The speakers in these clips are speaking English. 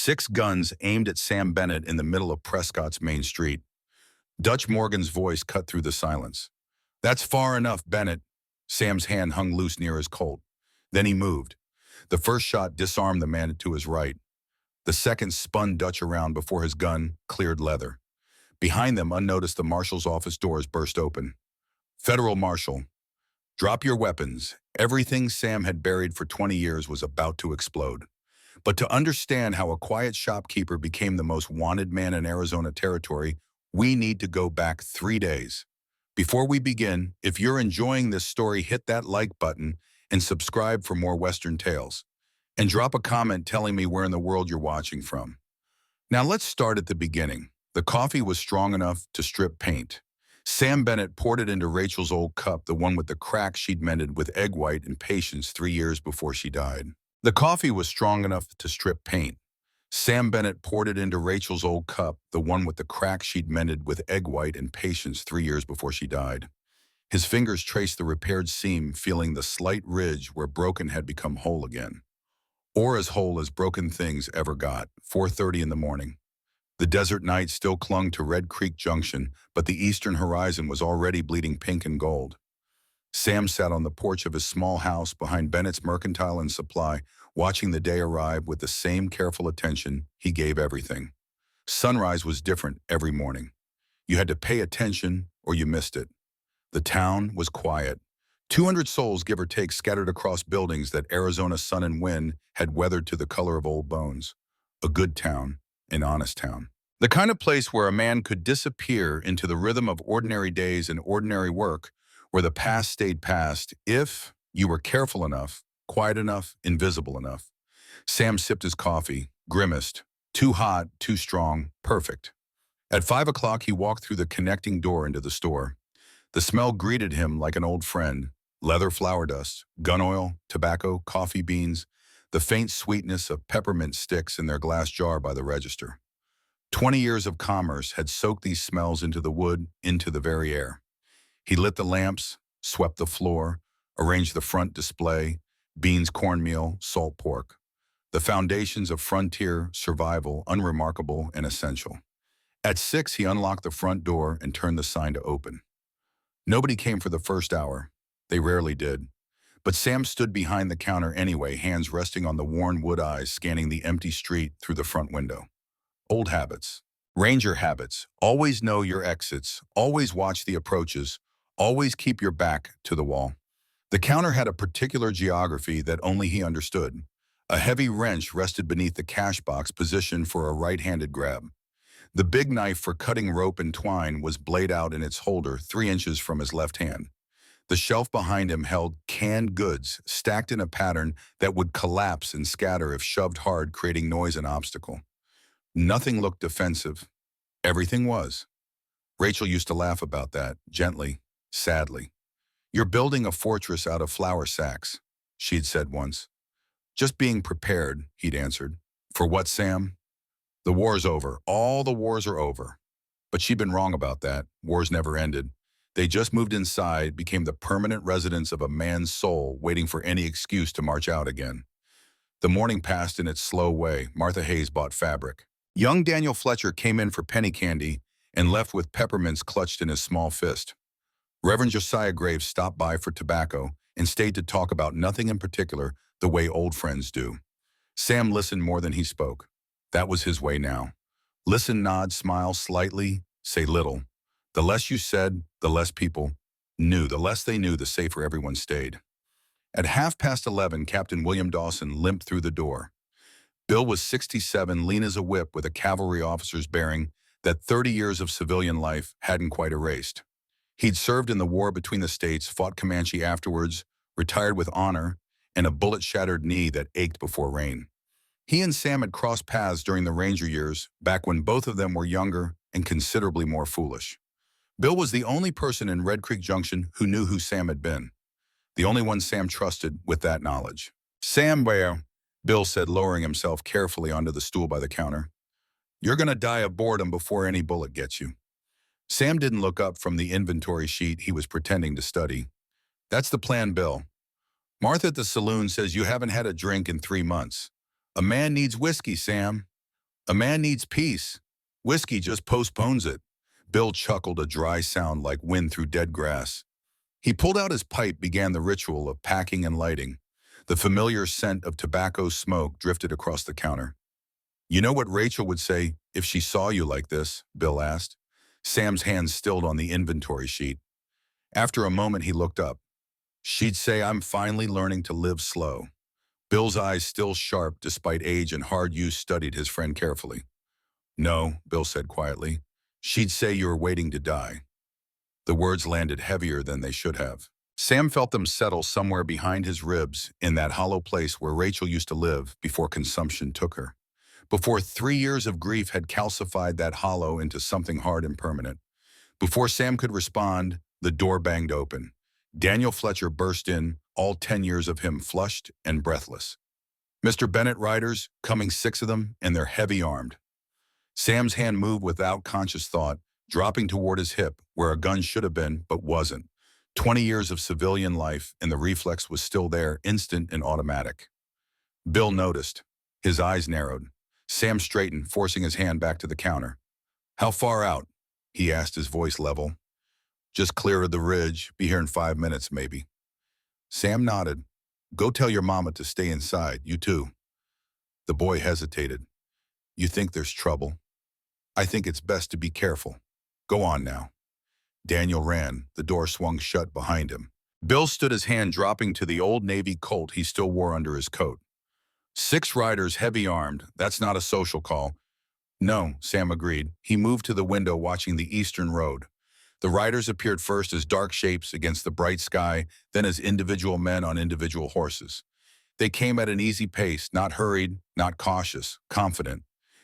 6 guns aimed at Sam Bennett in the middle of Prescott's main street. Dutch Morgan's voice cut through the silence. "That's far enough, Bennett." Sam's hand hung loose near his Colt. Then he moved. The first shot disarmed the man to his right. The second spun Dutch around before his gun cleared leather. Behind them, unnoticed, the marshal's office doors burst open. "Federal Marshal, drop your weapons." Everything Sam had buried for 20 years was about to explode. But to understand how a quiet shopkeeper became the most wanted man in Arizona territory, we need to go back 3 days. Before we begin, if you're enjoying this story, hit that like button and subscribe for more Western tales. And drop a comment telling me where in the world you're watching from. Now let's start at the beginning. The coffee was strong enough to strip paint. Sam Bennett poured it into Rachel's old cup, the one with the crack she'd mended with egg white and patience 3 years before she died. The coffee was strong enough to strip paint. Sam Bennett poured it into Rachel's old cup, the one with the crack she'd mended with egg white and patience 3 years before she died. His fingers traced the repaired seam, feeling the slight ridge where broken had become whole again. Or as whole as broken things ever got. 4:30 in the morning. The desert night still clung to Red Creek Junction, but the eastern horizon was already bleeding pink and gold. Sam sat on the porch of his small house behind Bennett's Mercantile and Supply, watching the day arrive with the same careful attention he gave everything. Sunrise was different every morning. You had to pay attention or you missed it. The town was quiet. 200 souls, give or take, scattered across buildings that Arizona's sun and wind had weathered to the color of old bones. A good town, an honest town. The kind of place where a man could disappear into the rhythm of ordinary days and ordinary work, where the past stayed past if you were careful enough, quiet enough, invisible enough. Sam sipped his coffee, grimaced. Too hot, too strong, perfect. At 5 o'clock, he walked through the connecting door into the store. The smell greeted him like an old friend. Leather flour dust, gun oil, tobacco, coffee beans, the faint sweetness of peppermint sticks in their glass jar by the register. 20 years of commerce had soaked these smells into the wood, into the very air. He lit the lamps, swept the floor, arranged the front display, beans, cornmeal, salt pork. The foundations of frontier survival, unremarkable and essential. At 6, he unlocked the front door and turned the sign to open. Nobody came for the first hour. They rarely did. But Sam stood behind the counter anyway, hands resting on the worn wood eyes, scanning the empty street through the front window. Old habits. Ranger habits. Always know your exits. Always watch the approaches. Always keep your back to the wall. The counter had a particular geography that only he understood. A heavy wrench rested beneath the cash box, positioned for a right-handed grab. The big knife for cutting rope and twine was blade out in its holder 3 inches from his left hand. The shelf behind him held canned goods, stacked in a pattern that would collapse and scatter if shoved hard, creating noise and obstacle. Nothing looked defensive. Everything was. Rachel used to laugh about that, gently, sadly. "You're building a fortress out of flour sacks," she'd said once. "Just being prepared," he'd answered. "For what, Sam?" "The war's over. All the wars are over." But she'd been wrong about that. Wars never ended. They just moved inside, became the permanent residence of a man's soul, waiting for any excuse to march out again. The morning passed in its slow way. Martha Hayes bought fabric. Young Daniel Fletcher came in for penny candy and left with peppermints clutched in his small fist. Reverend Josiah Graves stopped by for tobacco and stayed to talk about nothing in particular, the way old friends do. Sam listened more than he spoke. That was his way now. Listen, nod, smile slightly, say little. The less you said, the less people knew. The less they knew, the safer everyone stayed. At 11:30, Captain William Dawson limped through the door. Bill was 67, lean as a whip, with a cavalry officer's bearing that 30 years of civilian life hadn't quite erased. He'd served in the war between the states, fought Comanche afterwards, retired with honor, and a bullet-shattered knee that ached before rain. He and Sam had crossed paths during the Ranger years, back when both of them were younger and considerably more foolish. Bill was the only person in Red Creek Junction who knew who Sam had been. The only one Sam trusted with that knowledge. "Sam, well," Bill said, lowering himself carefully onto the stool by the counter. "You're going to die of boredom before any bullet gets you." Sam didn't look up from the inventory sheet he was pretending to study. "That's the plan, Bill. Martha at the saloon says you haven't had a drink in 3 months. A man needs whiskey, Sam." A man needs peace. Whiskey just postpones it. Bill chuckled, a dry sound like wind through dead grass. He pulled out his pipe, began the ritual of packing and lighting. The familiar scent of tobacco smoke drifted across the counter. You know what Rachel would say if she saw you like this? Bill asked. Sam's hands stilled on the inventory sheet. After a moment, he looked up. She'd say, I'm finally learning to live slow. Bill's eyes, still sharp despite age and hard use, studied his friend carefully. No, Bill said quietly. She'd say you're waiting to die. The words landed heavier than they should have. Sam felt them settle somewhere behind his ribs in that hollow place where Rachel used to live before consumption took her. Before 3 years of grief had calcified that hollow into something hard and permanent. Before Sam could respond, the door banged open. Daniel Fletcher burst in, all 10 years of him flushed and breathless. Mr. Bennett riders, coming 6 of them, and they're heavy-armed. Sam's hand moved without conscious thought, dropping toward his hip, where a gun should have been, but wasn't. 20 years of civilian life, and the reflex was still there, instant and automatic. Bill noticed. His eyes narrowed. Sam straightened, forcing his hand back to the counter. How far out? He asked, his voice level. Just clear of the ridge. Be here in 5 minutes, maybe. Sam nodded. Go tell your mama to stay inside, you too. The boy hesitated. You think there's trouble? I think it's best to be careful. Go on now. Daniel ran. The door swung shut behind him. Bill stood, his hand dropping to the old Navy Colt he still wore under his coat. 6 riders, heavy-armed. That's not a social call. No, Sam agreed. He moved to the window, watching the eastern road. The riders appeared first as dark shapes against the bright sky, then as individual men on individual horses. They came at an easy pace, not hurried, not cautious, confident.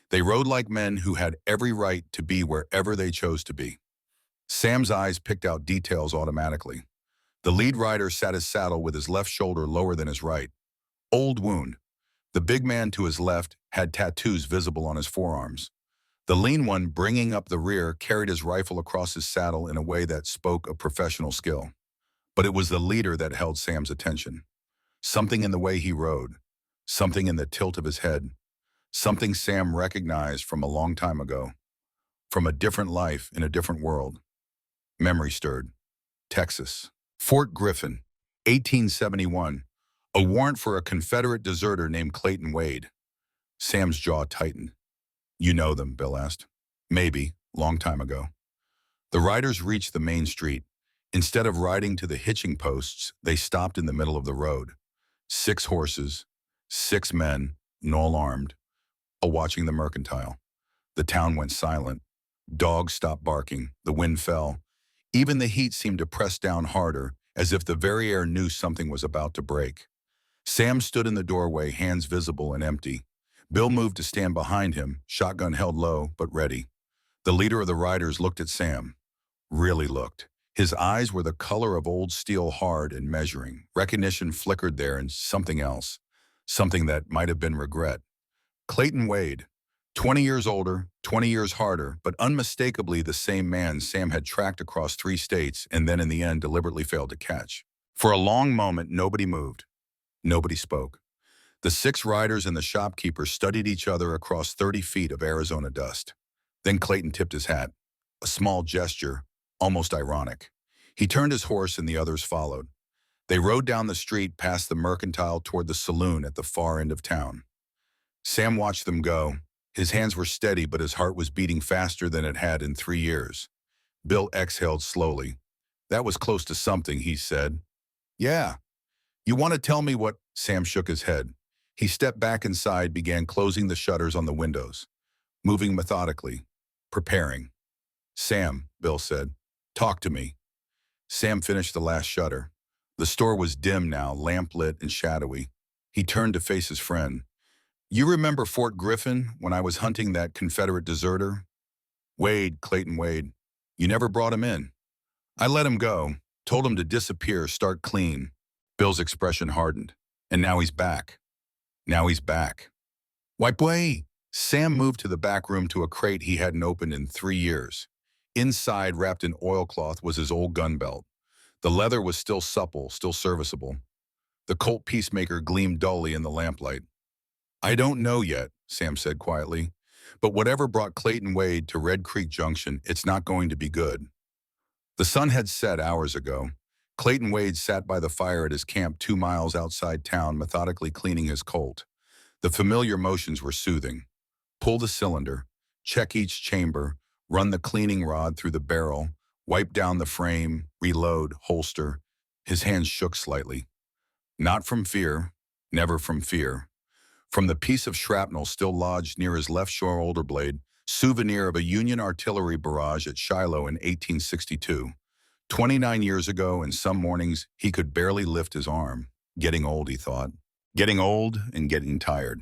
They rode like men who had every right to be wherever they chose to be. Sam's eyes picked out details automatically. The lead rider sat his saddle with his left shoulder lower than his right. Old wound. The big man to his left had tattoos visible on his forearms. The lean one, bringing up the rear, carried his rifle across his saddle in a way that spoke of professional skill. But it was the leader that held Sam's attention. Something in the way he rode. Something in the tilt of his head. Something Sam recognized from a long time ago. From a different life in a different world. Memory stirred. Texas. Fort Griffin, 1871. A warrant for a Confederate deserter named Clayton Wade. Sam's jaw tightened. You know them, Bill asked. Maybe, long time ago. The riders reached the main street. Instead of riding to the hitching posts, they stopped in the middle of the road. 6 horses, 6 men, all armed, all watching the mercantile. The town went silent. Dogs stopped barking. The wind fell. Even the heat seemed to press down harder, as if the very air knew something was about to break. Sam stood in the doorway, hands visible and empty. Bill moved to stand behind him, shotgun held low but ready. The leader of the riders looked at Sam. Really looked. His eyes were the color of old steel, hard and measuring. Recognition flickered there, and something else. Something that might have been regret. Clayton Wade. 20 years older, 20 years harder, but unmistakably the same man Sam had tracked across 3 states and then in the end deliberately failed to catch. For a long moment, nobody moved. Nobody spoke. The 6 riders and the shopkeeper studied each other across 30 feet of Arizona dust. Then Clayton tipped his hat. A small gesture, almost ironic. He turned his horse and the others followed. They rode down the street past the mercantile toward the saloon at the far end of town. Sam watched them go. His hands were steady, but his heart was beating faster than it had in 3 years. Bill exhaled slowly. That was close to something, he said. Yeah. You want to tell me what? Sam shook his head. He stepped back inside, began closing the shutters on the windows, moving methodically, preparing. Sam, Bill said, talk to me. Sam finished the last shutter. The store was dim now, lamp-lit and shadowy. He turned to face his friend. You remember Fort Griffin when I was hunting that Confederate deserter? Wade, Clayton Wade. You never brought him in. I let him go, told him to disappear, start clean. Bill's expression hardened. And now he's back. Now he's back. Why, boy? Sam moved to the back room to a crate he hadn't opened in 3 years. Inside, wrapped in oilcloth, was his old gun belt. The leather was still supple, still serviceable. The Colt Peacemaker gleamed dully in the lamplight. I don't know yet, Sam said quietly. But whatever brought Clayton Wade to Red Creek Junction, it's not going to be good. The sun had set hours ago. Clayton Wade sat by the fire at his camp 2 miles outside town, methodically cleaning his Colt. The familiar motions were soothing. Pull the cylinder, check each chamber, run the cleaning rod through the barrel, wipe down the frame, reload, holster. His hands shook slightly. Not from fear, never from fear. From the piece of shrapnel still lodged near his left shoulder blade, souvenir of a Union artillery barrage at Shiloh in 1862. 29 years ago, and some mornings, he could barely lift his arm. Getting old, he thought. Getting old and getting tired.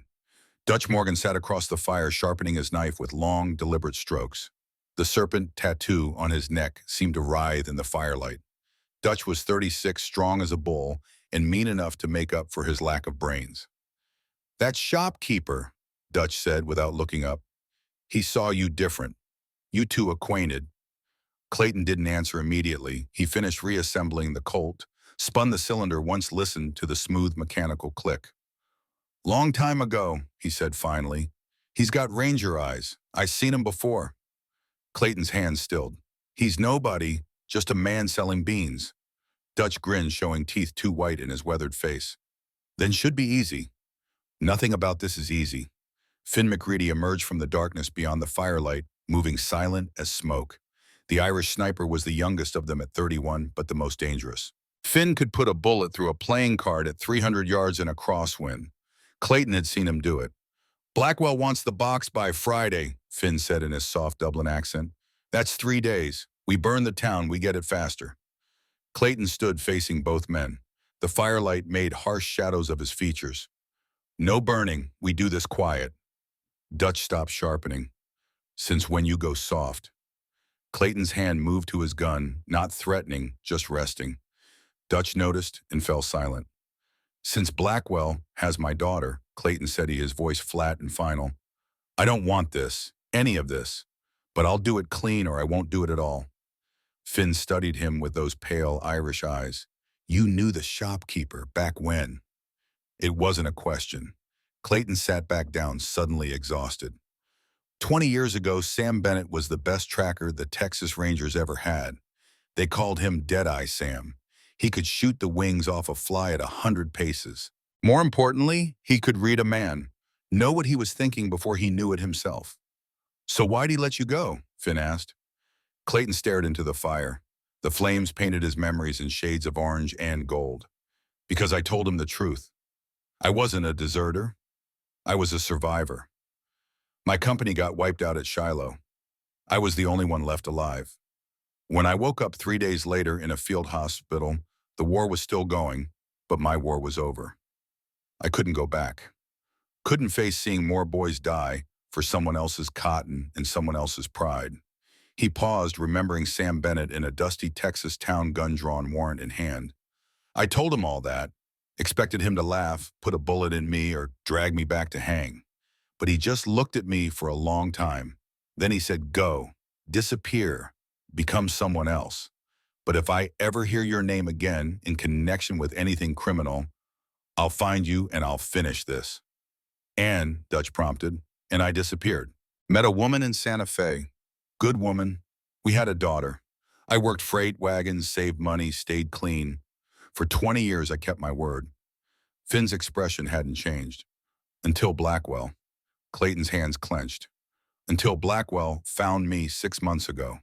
Dutch Morgan sat across the fire, sharpening his knife with long, deliberate strokes. The serpent tattoo on his neck seemed to writhe in the firelight. Dutch was 36, strong as a bull, and mean enough to make up for his lack of brains. "That shopkeeper," Dutch said without looking up. "He saw you different. You two acquainted." Clayton didn't answer immediately. He finished reassembling the Colt, spun the cylinder, once listened to the smooth mechanical click. "Long time ago," he said finally. "He's got ranger eyes. I seen him before." Clayton's hands stilled. "He's nobody, just a man selling beans." Dutch grinned, showing teeth too white in his weathered face. "Then should be easy." "Nothing about this is easy." Finn McReady emerged from the darkness beyond the firelight, moving silent as smoke. The Irish sniper was the youngest of them at 31, but the most dangerous. Finn could put a bullet through a playing card at 300 yards in a crosswind. Clayton had seen him do it. "Blackwell wants the box by Friday," Finn said in his soft Dublin accent. "That's 3 days. We burn the town, we get it faster." Clayton stood facing both men. The firelight made harsh shadows of his features. "No burning, we do this quiet." Dutch stopped sharpening. "Since when you go soft?" Clayton's hand moved to his gun, not threatening, just resting. Dutch noticed and fell silent. "Since Blackwell has my daughter," Clayton said, his voice flat and final. "I don't want this, any of this, but I'll do it clean or I won't do it at all." Finn studied him with those pale Irish eyes. "You knew the shopkeeper back when?" It wasn't a question. Clayton sat back down, suddenly exhausted. 20 years ago, Sam Bennett was the best tracker the Texas Rangers ever had. They called him Deadeye Sam. He could shoot the wings off a fly at 100 paces. More importantly, he could read a man, know what he was thinking before he knew it himself. "So why'd he let you go?" Finn asked. Clayton stared into the fire. The flames painted his memories in shades of orange and gold. "Because I told him the truth. I wasn't a deserter. I was a survivor. My company got wiped out at Shiloh. I was the only one left alive. When I woke up 3 days later in a field hospital, the war was still going, but my war was over. I couldn't go back. Couldn't face seeing more boys die for someone else's cotton and someone else's pride." He paused, remembering Sam Bennett in a dusty Texas town, gun-drawn, warrant in hand. "I told him all that, expected him to laugh, put a bullet in me, or drag me back to hang. But he just looked at me for a long time. Then he said, 'Go, disappear, become someone else. But if I ever hear your name again in connection with anything criminal, I'll find you and I'll finish this.'" "And," Dutch prompted, "and I disappeared. Met a woman in Santa Fe. Good woman. We had a daughter. I worked freight wagons, saved money, stayed clean. For 20 years, I kept my word." Finn's expression hadn't changed. "Until Blackwell." Clayton's hands clenched. "Until Blackwell found me 6 months ago.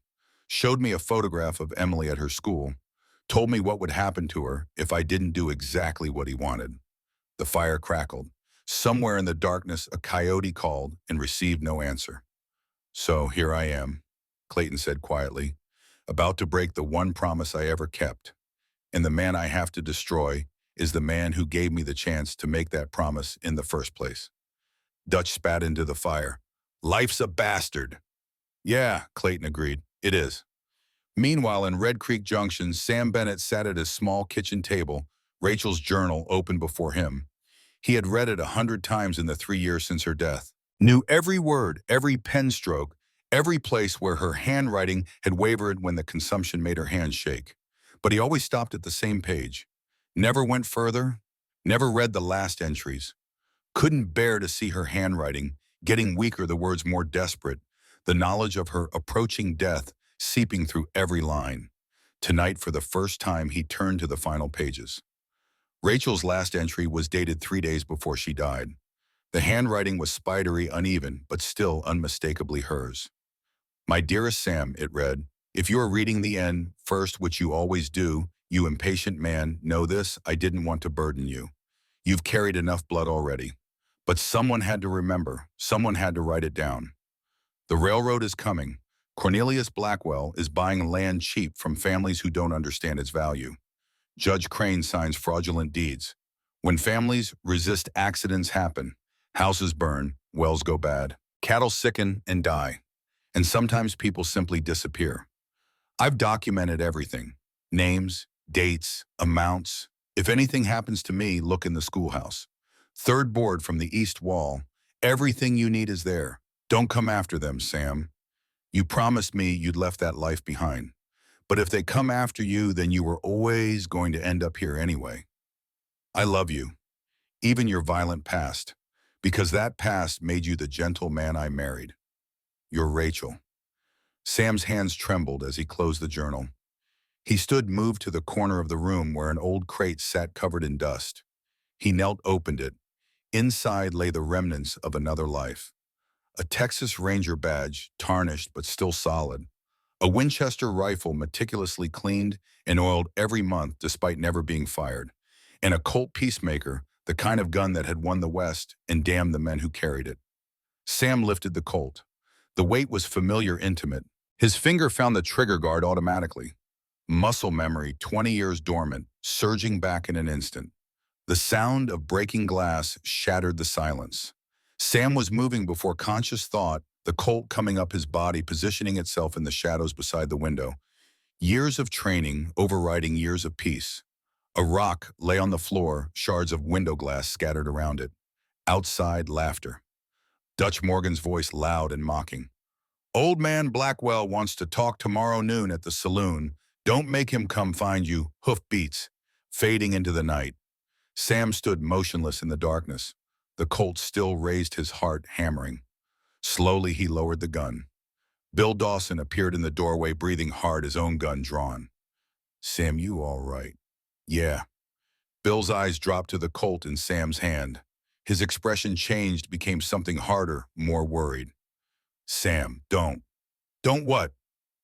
Showed me a photograph of Emily at her school. Told me what would happen to her if I didn't do exactly what he wanted." The fire crackled. Somewhere in the darkness, a coyote called and received no answer. "So here I am," Clayton said quietly, "about to break the one promise I ever kept. And the man I have to destroy is the man who gave me the chance to make that promise in the first place." Dutch spat into the fire. "Life's a bastard." "Yeah," Clayton agreed, "it is." Meanwhile, in Red Creek Junction, Sam Bennett sat at his small kitchen table, Rachel's journal open before him. He had read it 100 times in the 3 years since her death. Knew every word, every pen stroke, every place where her handwriting had wavered when the consumption made her hands shake. But he always stopped at the same page. Never went further, never read the last entries. Couldn't bear to see her handwriting, getting weaker, the words more desperate, the knowledge of her approaching death seeping through every line. Tonight, for the first time, he turned to the final pages. Rachel's last entry was dated 3 days before she died. The handwriting was spidery, uneven, but still unmistakably hers. My dearest Sam, it read, if you are reading the end first, which you always do, you impatient man, know this, I didn't want to burden you. You've carried enough blood already. But someone had to remember, someone had to write it down. The railroad is coming. Cornelius Blackwell is buying land cheap from families who don't understand its value. Judge Crane signs fraudulent deeds. When families resist, accidents happen. Houses burn, wells go bad. Cattle sicken and die. And sometimes people simply disappear. I've documented everything. Names, dates, amounts. If anything happens to me, look in the schoolhouse. Third board from the east wall. Everything you need is there. Don't come after them, Sam. You promised me you'd left that life behind. But if they come after you, then you were always going to end up here anyway. I love you, even your violent past, because that past made you the gentle man I married. You're Rachel. Sam's hands trembled as he closed the journal. He stood moved to the corner of the room where an old crate sat covered in dust. He knelt, opened it. Inside lay the remnants of another life. A Texas Ranger badge, tarnished but still solid. A Winchester rifle meticulously cleaned and oiled every month despite never being fired. And a Colt Peacemaker, the kind of gun that had won the West and damned the men who carried it. Sam lifted the Colt. The weight was familiar, intimate. His finger found the trigger guard automatically. Muscle memory, 20 years dormant, surging back in an instant. The sound of breaking glass shattered the silence. Sam was moving before conscious thought, the Colt coming up his body, positioning itself in the shadows beside the window. Years of training overriding years of peace. A rock lay on the floor, shards of window glass scattered around it. Outside, laughter. Dutch Morgan's voice loud and mocking. Old man Blackwell wants to talk tomorrow noon at the saloon. Don't make him come find you. Hoof beats. Fading into the night. Sam stood motionless in the darkness. The Colt still raised his heart, hammering. Slowly he lowered the gun. Bill Dawson appeared in the doorway, breathing hard, his own gun drawn. Sam, you all right? Yeah. Bill's eyes dropped to the Colt in Sam's hand. His expression changed, became something harder, more worried. Sam, don't. Don't what?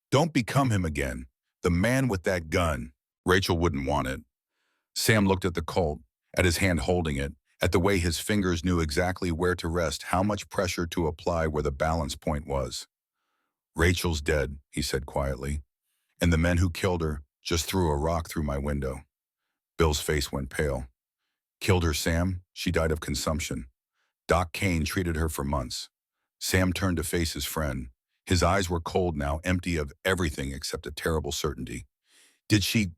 Don't become him again. The man with that gun. Rachel wouldn't want it. Sam looked at the Colt, at his hand holding it, at the way his fingers knew exactly where to rest, how much pressure to apply, where the balance point was. Rachel's dead, he said quietly, and the men who killed her just threw a rock through my window. Bill's face went pale. Killed her, Sam? She died of consumption. Doc Kane treated her for months. Sam turned to face his friend. His eyes were cold now, empty of everything except a terrible certainty. Did she,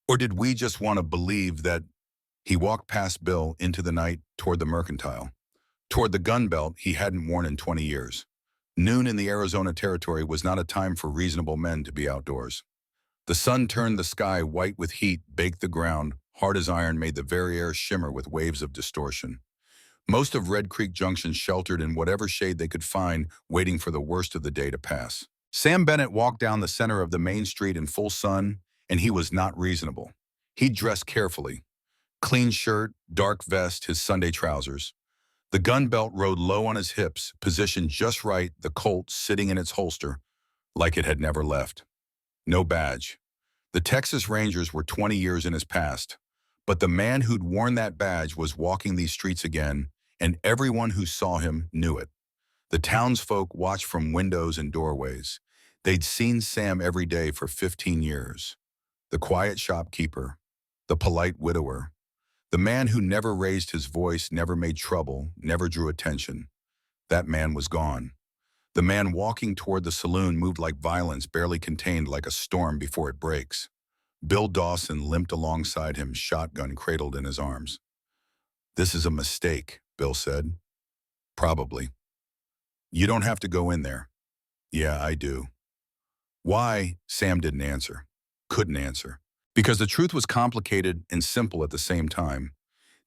or did we just want to believe that? He walked past Bill into the night toward the mercantile, toward the gun belt he hadn't worn in 20 years. Noon in the Arizona Territory was not a time for reasonable men to be outdoors. The sun turned the sky white with heat, baked the ground, hard as iron, made the very air shimmer with waves of distortion. Most of Red Creek Junction sheltered in whatever shade they could find, waiting for the worst of the day to pass. Sam Bennett walked down the center of the main street in full sun, and he was not reasonable. He dressed carefully. Clean shirt, dark vest, his Sunday trousers. The gun belt rode low on his hips, positioned just right, the Colt sitting in its holster, like it had never left. No badge. The Texas Rangers were 20 years in his past, but the man who'd worn that badge was walking these streets again, and everyone who saw him knew it. The townsfolk watched from windows and doorways. They'd seen Sam every day for 15 years. The quiet shopkeeper, the polite widower, the man who never raised his voice, never made trouble, never drew attention. That man was gone. The man walking toward the saloon moved like violence, barely contained, like a storm before it breaks. Bill Dawson limped alongside him, shotgun cradled in his arms. This is a mistake, Bill said. Probably. You don't have to go in there. Yeah, I do. Why? Sam didn't answer. Couldn't answer. Because the truth was complicated and simple at the same time.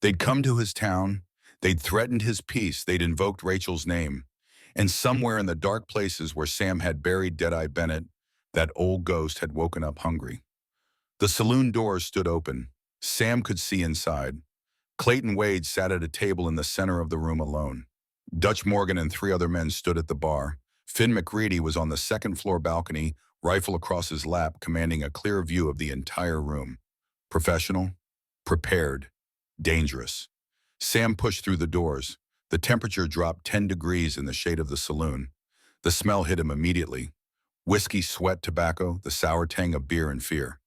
They'd come to his town. They'd threatened his peace. They'd invoked Rachel's name. And somewhere in the dark places where Sam had buried Deadeye Bennett, that old ghost had woken up hungry. The saloon doors stood open. Sam could see inside. Clayton Wade sat at a table in the center of the room alone. Dutch Morgan and three other men stood at the bar. Finn McReady was on the second-floor balcony, rifle across his lap, commanding a clear view of the entire room. Professional, prepared, dangerous. Sam pushed through the doors. The temperature dropped 10 degrees in the shade of the saloon. The smell hit him immediately. Whiskey, sweat, tobacco, the sour tang of beer and fear.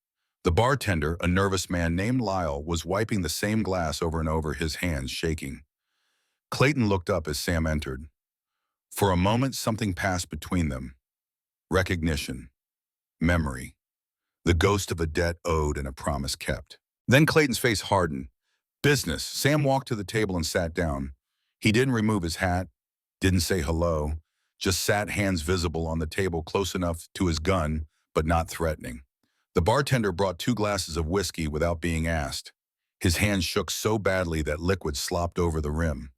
The bartender, a nervous man named Lyle, was wiping the same glass over and over, his hands shaking. Clayton looked up as Sam entered. For a moment, something passed between them. Recognition. Memory. The ghost of a debt owed and a promise kept. Then Clayton's face hardened. Business. Sam walked to the table and sat down. He didn't remove his hat, didn't say hello, just sat, hands visible on the table, close enough to his gun, but not threatening. The bartender brought 2 glasses of whiskey without being asked. His hands shook so badly that liquid slopped over the rim.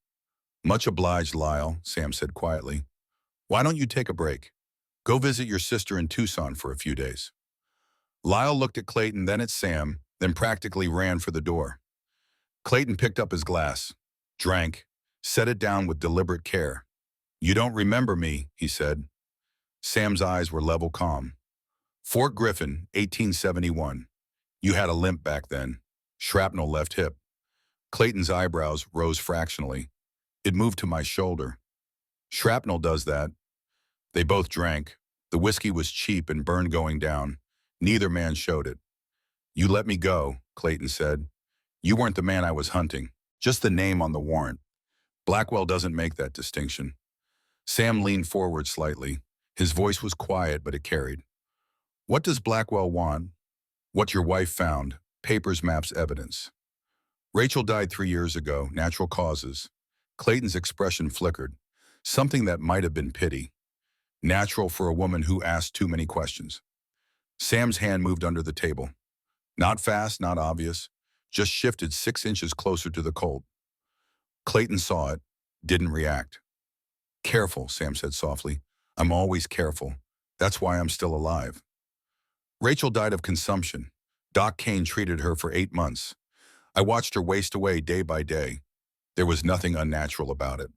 Much obliged, Lyle, Sam said quietly. Why don't you take a break? Go visit your sister in Tucson for a few days. Lyle looked at Clayton, then at Sam, then practically ran for the door. Clayton picked up his glass, drank, set it down with deliberate care. You don't remember me, he said. Sam's eyes were level calm. Fort Griffin, 1871. You had a limp back then. Shrapnel left hip. Clayton's eyebrows rose fractionally. It moved to my shoulder. Shrapnel does that. They both drank. The whiskey was cheap and burned going down. Neither man showed it. You let me go, Clayton said. You weren't the man I was hunting, just the name on the warrant. Blackwell doesn't make that distinction. Sam leaned forward slightly. His voice was quiet, but it carried. What does Blackwell want? What your wife found. Papers, maps, evidence. Rachel died 3 years ago, natural causes. Clayton's expression flickered. Something that might have been pity. Natural for a woman who asked too many questions. Sam's hand moved under the table. Not fast, not obvious. Just shifted 6 inches closer to the Colt. Clayton saw it, didn't react. Careful, Sam said softly. I'm always careful. That's why I'm still alive. Rachel died of consumption. Doc Kane treated her for 8 months. I watched her waste away day by day. There was nothing unnatural about it.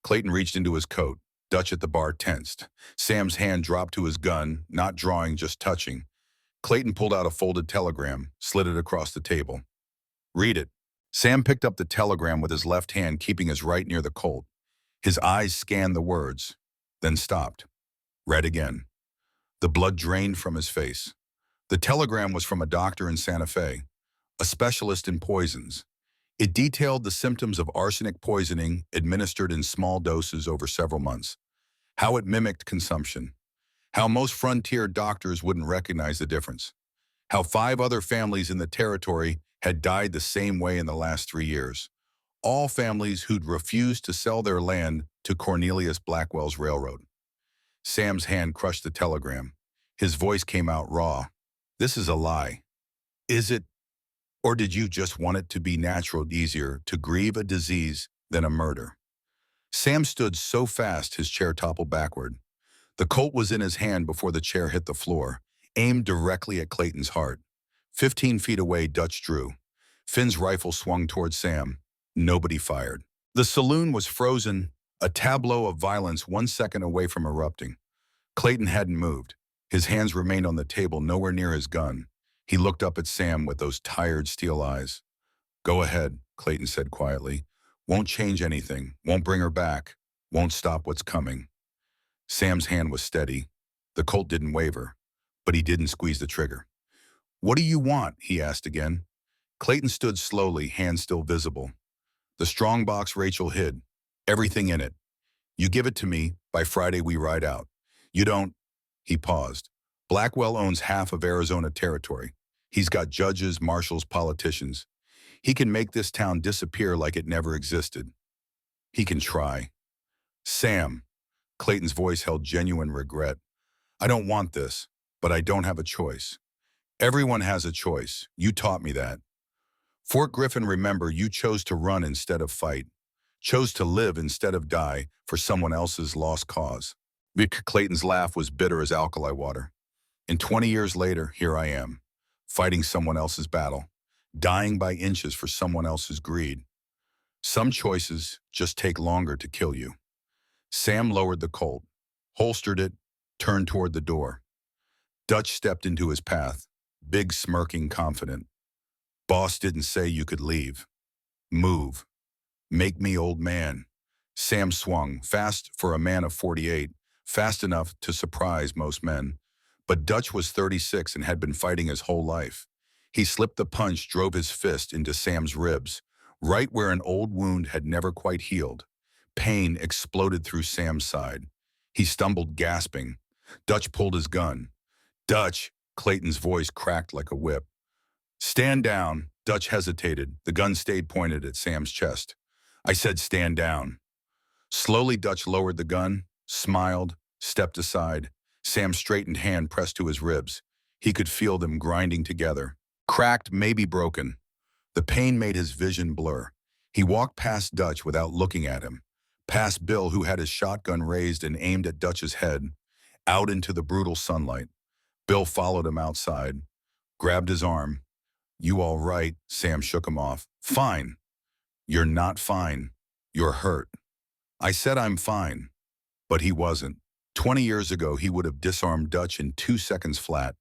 Clayton reached into his coat. Dutch at the bar tensed. Sam's hand dropped to his gun, not drawing, just touching. Clayton pulled out a folded telegram, slid it across the table. Read it. Sam picked up the telegram with his left hand, keeping his right near the Colt. His eyes scanned the words, then stopped. Read again. The blood drained from his face. The telegram was from a doctor in Santa Fe, a specialist in poisons. It detailed the symptoms of arsenic poisoning administered in small doses over several months, how it mimicked consumption, how most frontier doctors wouldn't recognize the difference, how 5 other families in the territory had died the same way in the last 3 years, all families who'd refused to sell their land to Cornelius Blackwell's railroad. Sam's hand crushed the telegram. His voice came out raw. This is a lie. Is it? Or did you just want it to be natural, easier to grieve a disease than a murder? Sam stood so fast his chair toppled backward. The Colt was in his hand before the chair hit the floor, aimed directly at Clayton's heart. 15 feet away, Dutch drew. Finn's rifle swung toward Sam. Nobody fired. The saloon was frozen, a tableau of violence 1 second away from erupting. Clayton hadn't moved. His hands remained on the table, nowhere near his gun. He looked up at Sam with those tired steel eyes. Go ahead, Clayton said quietly. Won't change anything, won't bring her back, won't stop what's coming. Sam's hand was steady. The Colt didn't waver, but he didn't squeeze the trigger. What do you want? He asked again. Clayton stood slowly, hands still visible. The strong box Rachel hid, everything in it. You give it to me, by Friday we ride out. You don't. He paused. Blackwell owns half of Arizona territory. He's got judges, marshals, politicians. He can make this town disappear like it never existed. He can try. Sam, Clayton's voice held genuine regret. I don't want this, but I don't have a choice. Everyone has a choice. You taught me that. Fort Griffin, remember, you chose to run instead of fight. chose to live instead of die for someone else's lost cause. Vic Clayton's laugh was bitter as alkali water. And 20 years later, here I am, fighting someone else's battle, dying by inches for someone else's greed. Some choices just take longer to kill you. Sam lowered the Colt, holstered it, turned toward the door. Dutch stepped into his path, big, smirking, confident. Boss didn't say you could leave. Move. Make me old man. Sam swung, fast for a man of 48, fast enough to surprise most men. But Dutch was 36 and had been fighting his whole life. He slipped the punch, drove his fist into Sam's ribs, right where an old wound had never quite healed. Pain exploded through Sam's side. He stumbled, gasping. Dutch pulled his gun. Dutch, Clayton's voice cracked like a whip. Stand down. Dutch hesitated. The gun stayed pointed at Sam's chest. I said stand down. Slowly, Dutch lowered the gun, smiled, stepped aside. Sam's straightened hand pressed to his ribs. He could feel them grinding together. Cracked, maybe broken. The pain made his vision blur. He walked past Dutch without looking at him, past Bill, who had his shotgun raised and aimed at Dutch's head, out into the brutal sunlight. Bill followed him outside, grabbed his arm. You all right? Sam shook him off. Fine. You're not fine. You're hurt. I said I'm fine. But he wasn't. 20 years ago, he would have disarmed Dutch in 2 seconds flat.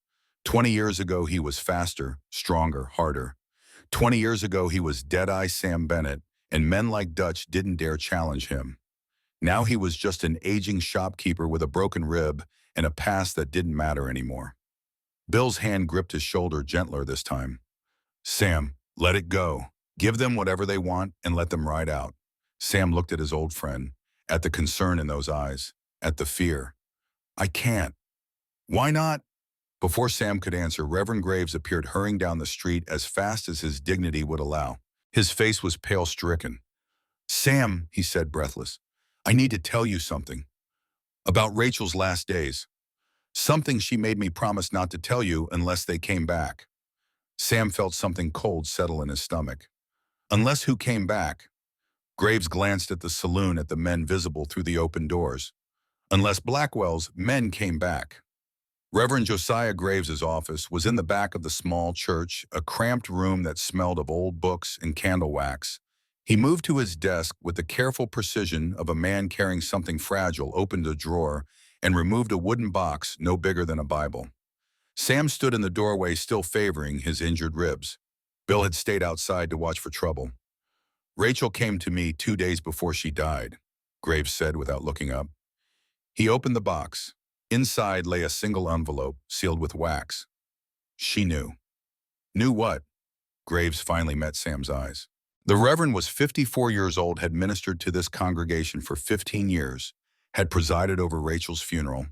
20 years ago, he was faster, stronger, harder. 20 years ago, he was Deadeye Sam Bennett, and men like Dutch didn't dare challenge him. Now he was just an aging shopkeeper with a broken rib and a past that didn't matter anymore. Bill's hand gripped his shoulder gentler this time. Sam, let it go. Give them whatever they want and let them ride out. Sam looked at his old friend, at the concern in those eyes, at the fear. I can't. Why not? Before Sam could answer, Reverend Graves appeared hurrying down the street as fast as his dignity would allow. His face was pale-stricken. Sam, he said, breathless, I need to tell you something. About Rachel's last days. Something she made me promise not to tell you unless they came back. Sam felt something cold settle in his stomach. Unless who came back? Graves glanced at the saloon at the men visible through the open doors. Unless Blackwell's men came back. Reverend Josiah Graves's office was in the back of the small church, a cramped room that smelled of old books and candle wax. He moved to his desk with the careful precision of a man carrying something fragile, opened a drawer, and removed a wooden box no bigger than a Bible. Sam stood in the doorway, still favoring his injured ribs. Bill had stayed outside to watch for trouble. Rachel came to me 2 days before she died, Graves said without looking up. He opened the box. Inside lay a single envelope, sealed with wax. She knew. Knew what? Graves finally met Sam's eyes. The Reverend was 54 years old, had ministered to this congregation for 15 years, had presided over Rachel's funeral.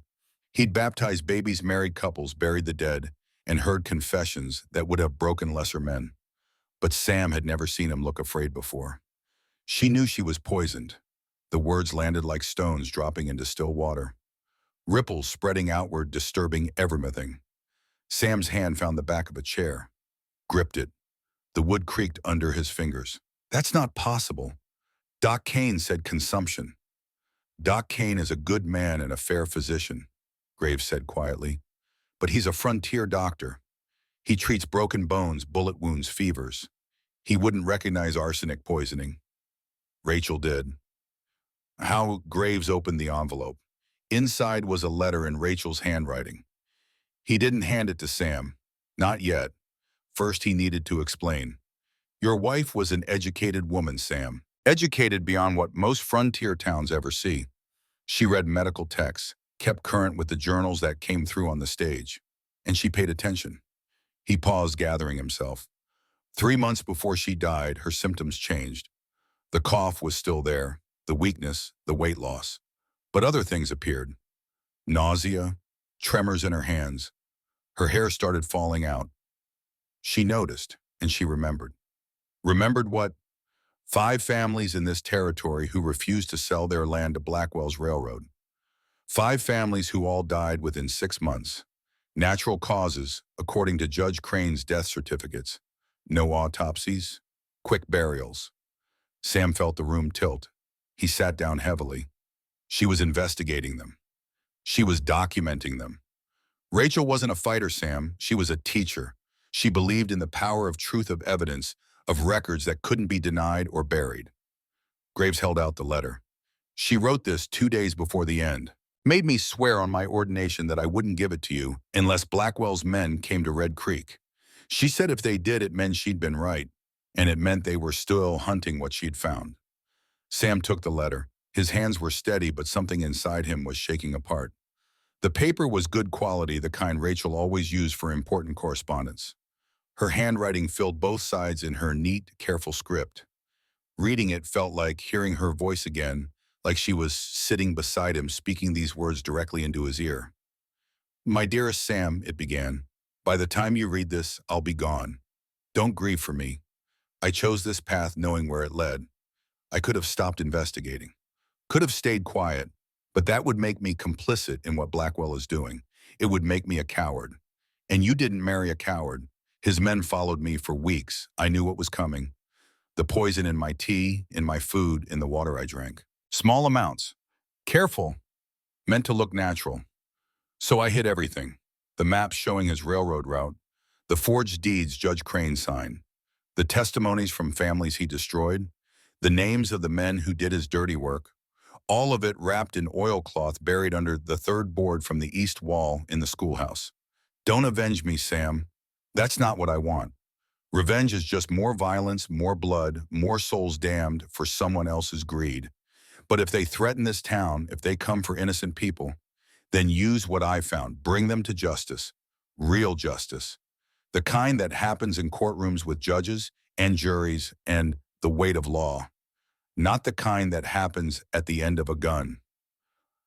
He'd baptized babies, married couples, buried the dead, and heard confessions that would have broken lesser men. But Sam had never seen him look afraid before. She knew she was poisoned. The words landed like stones dropping into still water. Ripples spreading outward, disturbing everything. Sam's hand found the back of a chair, gripped it. The wood creaked under his fingers. That's not possible. Doc Kane said consumption. Doc Kane is a good man and a fair physician, Graves said quietly. But he's a frontier doctor. He treats broken bones, bullet wounds, fevers. He wouldn't recognize arsenic poisoning. Rachel did. How? Graves opened the envelope. Inside was a letter in Rachel's handwriting. He didn't hand it to Sam. Not yet. First, he needed to explain. Your wife was an educated woman, Sam. Educated beyond what most frontier towns ever see. She read medical texts, kept current with the journals that came through on the stage. And she paid attention. He paused, gathering himself. 3 months before she died, her symptoms changed. The cough was still there, the weakness, the weight loss. But other things appeared. Nausea, tremors in her hands. Her hair started falling out. She noticed, and she remembered. Remembered what? 5 families in this territory who refused to sell their land to Blackwell's railroad. 5 families who all died within 6 months. Natural causes, according to Judge Crane's death certificates. No autopsies, quick burials. Sam felt the room tilt. He sat down heavily. She was investigating them. She was documenting them. Rachel wasn't a fighter, Sam. She was a teacher. She believed in the power of truth of evidence, of records that couldn't be denied or buried. Graves held out the letter. She wrote this 2 days before the end. Made me swear on my ordination that I wouldn't give it to you unless Blackwell's men came to Red Creek. She said if they did, it meant she'd been right, and it meant they were still hunting what she'd found. Sam took the letter. His hands were steady, but something inside him was shaking apart. The paper was good quality, the kind Rachel always used for important correspondence. Her handwriting filled both sides in her neat, careful script. Reading it felt like hearing her voice again, like she was sitting beside him speaking these words directly into his ear. "My dearest Sam," it began, "by the time you read this, I'll be gone. Don't grieve for me. I chose this path knowing where it led. I could have stopped investigating, could have stayed quiet, but that would make me complicit in what Blackwell is doing. It would make me a coward. And you didn't marry a coward. His men followed me for weeks. I knew what was coming. The poison in my tea, in my food, in the water I drank. Small amounts. Careful. Meant to look natural. So I hid everything. The maps showing his railroad route. The forged deeds Judge Crane signed. The testimonies from families he destroyed. The names of the men who did his dirty work. All of it wrapped in oilcloth buried under the third board from the east wall in the schoolhouse. Don't avenge me, Sam. That's not what I want. Revenge is just more violence, more blood, more souls damned for someone else's greed. But if they threaten this town, if they come for innocent people, then use what I found. Bring them to justice. Real justice. The kind that happens in courtrooms with judges and juries and the weight of law. Not the kind that happens at the end of a gun.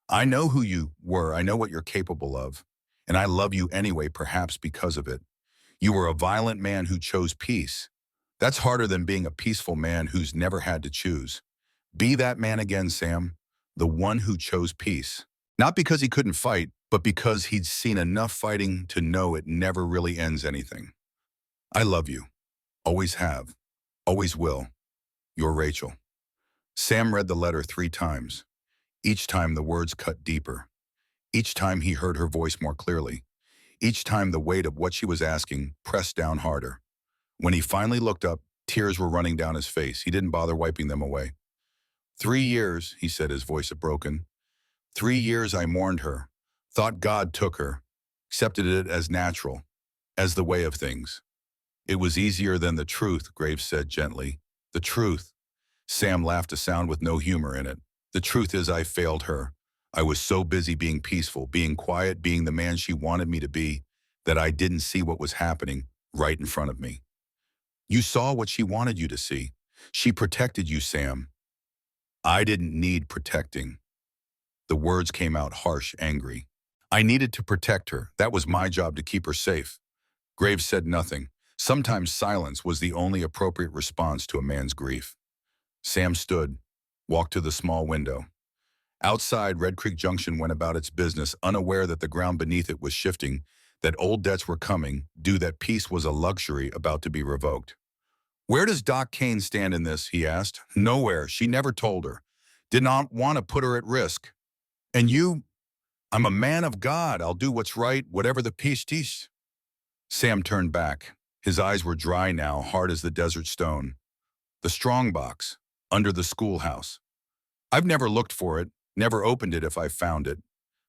I know who you were. I know what you're capable of. And I love you anyway, perhaps because of it. You were a violent man who chose peace. That's harder than being a peaceful man who's never had to choose. Be that man again, Sam. The one who chose peace. Not because he couldn't fight, but because he'd seen enough fighting to know it never really ends anything. I love you. Always have. Always will. Your Rachel. Sam read the letter 3 times. Each time the words cut deeper. Each time he heard her voice more clearly. Each time the weight of what she was asking pressed down harder. When he finally looked up, tears were running down his face. He didn't bother wiping them away. 3 years, he said, his voice broken. 3 years I mourned her, thought God took her, accepted it as natural, as the way of things. It was easier than the truth, Graves said gently. The truth. Sam laughed, a sound with no humor in it. The truth is I failed her. I was so busy being peaceful, being quiet, being the man she wanted me to be, that I didn't see what was happening right in front of me. You saw what she wanted you to see. She protected you, Sam. I didn't need protecting. The words came out harsh, angry. I needed to protect her. That was my job, to keep her safe. Graves said nothing. Sometimes silence was the only appropriate response to a man's grief. Sam stood, walked to the small window. Outside, Red Creek Junction went about its business, unaware that the ground beneath it was shifting, that old debts were coming, due that peace was a luxury about to be revoked. Where does Doc Kane stand in this, he asked. Nowhere. She never told her. Did not want to put her at risk. And you? I'm a man of God. I'll do what's right, whatever the peace teach. Sam turned back. His eyes were dry now, hard as the desert stone. The strong box, under the schoolhouse. I've never looked for it, never opened it if I found it.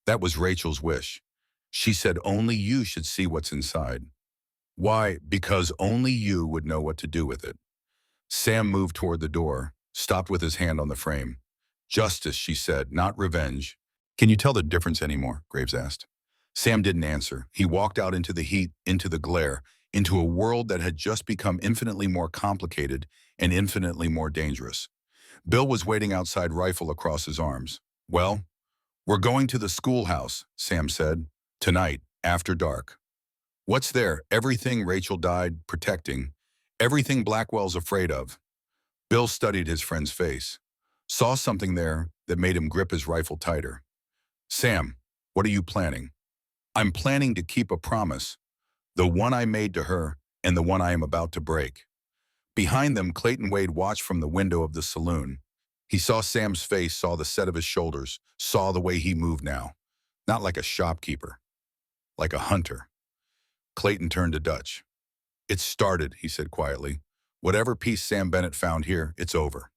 That was Rachel's wish. She said only you should see what's inside. Why? Because only you would know what to do with it. Sam moved toward the door, stopped with his hand on the frame. Justice, she said, not revenge. Can you tell the difference anymore? Graves asked. Sam didn't answer. He walked out into the heat, into the glare, into a world that had just become infinitely more complicated and infinitely more dangerous. Bill was waiting outside, rifle across his arms. Well, we're going to the schoolhouse, Sam said. Tonight, after dark. What's there? Everything Rachel died protecting. Everything Blackwell's afraid of. Bill studied his friend's face. Saw something there that made him grip his rifle tighter. Sam, what are you planning? I'm planning to keep a promise. The one I made to her and the one I am about to break. Behind them, Clayton Wade watched from the window of the saloon. He saw Sam's face, saw the set of his shoulders, saw the way he moved now. Not like a shopkeeper, like a hunter. Clayton turned to Dutch. "It's started," he said quietly. "Whatever piece Sam Bennett found here, it's over."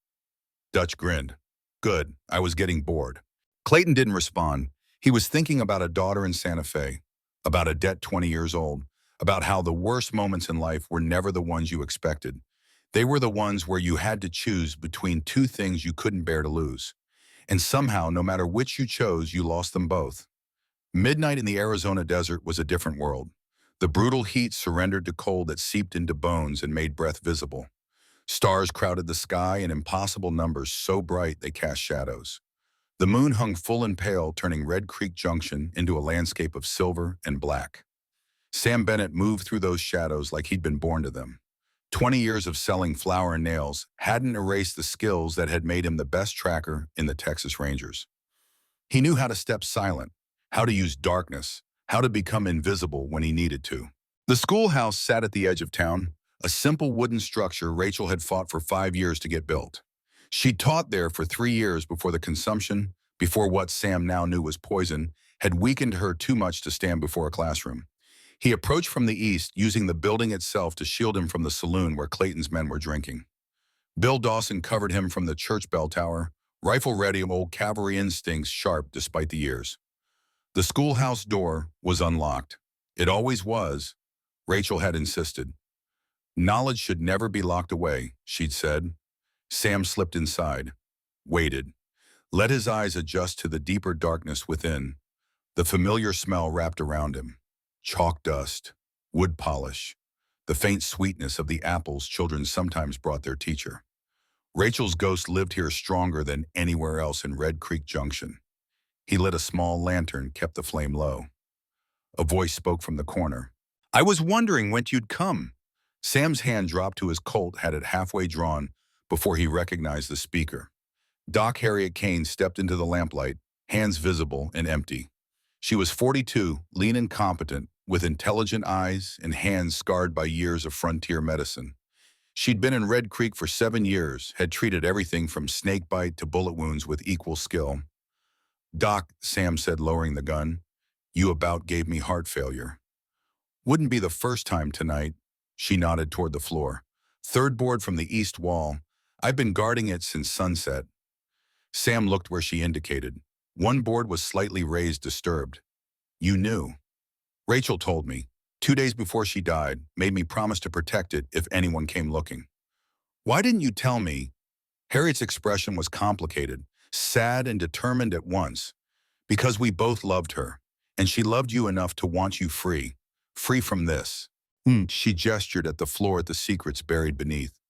Dutch grinned. "Good, I was getting bored." Clayton didn't respond. He was thinking about a daughter in Santa Fe, about a debt 20 years old, about how the worst moments in life were never the ones you expected. They were the ones where you had to choose between two things you couldn't bear to lose. And somehow, no matter which you chose, you lost them both. Midnight in the Arizona desert was a different world. The brutal heat surrendered to cold that seeped into bones and made breath visible. Stars crowded the sky in impossible numbers so bright they cast shadows. The moon hung full and pale, turning Red Creek Junction into a landscape of silver and black. Sam Bennett moved through those shadows like he'd been born to them. 20 years of selling flour and nails hadn't erased the skills that had made him the best tracker in the Texas Rangers. He knew how to step silent, how to use darkness, how to become invisible when he needed to. The schoolhouse sat at the edge of town, a simple wooden structure Rachel had fought for 5 years to get built. She'd taught there for 3 years before the consumption, before what Sam now knew was poison, had weakened her too much to stand before a classroom. He approached from the east, using the building itself to shield him from the saloon where Clayton's men were drinking. Bill Dawson covered him from the church bell tower, rifle ready, old cavalry instincts sharp despite the years. The schoolhouse door was unlocked. It always was, Rachel had insisted. Knowledge should never be locked away, she'd said. Sam slipped inside, waited, let his eyes adjust to the deeper darkness within. The familiar smell wrapped around him. Chalk dust, wood polish, the faint sweetness of the apples children sometimes brought their teacher. Rachel's ghost lived here stronger than anywhere else in Red Creek Junction. He lit a small lantern, kept the flame low. A voice spoke from the corner. "I was wondering when you'd come." Sam's hand dropped to his Colt, had it halfway drawn before he recognized the speaker. Doc Harriet Kane stepped into the lamplight, hands visible and empty. She was 42, lean and competent, with intelligent eyes and hands scarred by years of frontier medicine. She'd been in Red Creek for 7 years, had treated everything from snake bite to bullet wounds with equal skill. "Doc," Sam said, lowering the gun, "you about gave me heart failure." "Wouldn't be the first time tonight." She nodded toward the floor. "Third board from the east wall. I've been guarding it since sunset." Sam looked where she indicated. One board was slightly raised, disturbed. "You knew." "Rachel told me. 2 days before she died, made me promise to protect it if anyone came looking." "Why didn't you tell me?" Harriet's expression was complicated, sad and determined at once. "Because we both loved her, and she loved you enough to want you free. Free from this." She gestured at the floor, at the secrets buried beneath.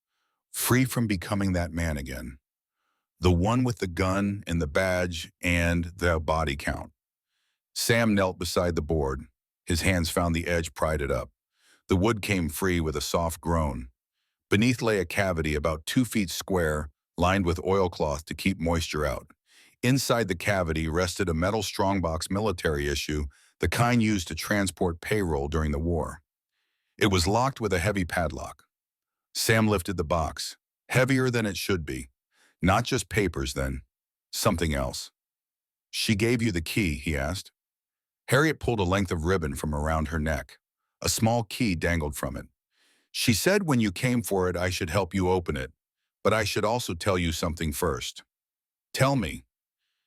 "Free from becoming that man again. The one with the gun and the badge and the body count." Sam knelt beside the board. His hands found the edge, pried it up. The wood came free with a soft groan. Beneath lay a cavity about 2 feet square, lined with oilcloth to keep moisture out. Inside the cavity rested a metal strongbox military issue, the kind used to transport payroll during the war. It was locked with a heavy padlock. Sam lifted the box, heavier than it should be. Not just papers, then. Something else. "She gave you the key?" he asked. Harriet pulled a length of ribbon from around her neck. A small key dangled from it. "She said when you came for it I should help you open it, but I should also tell you something first." "Tell me."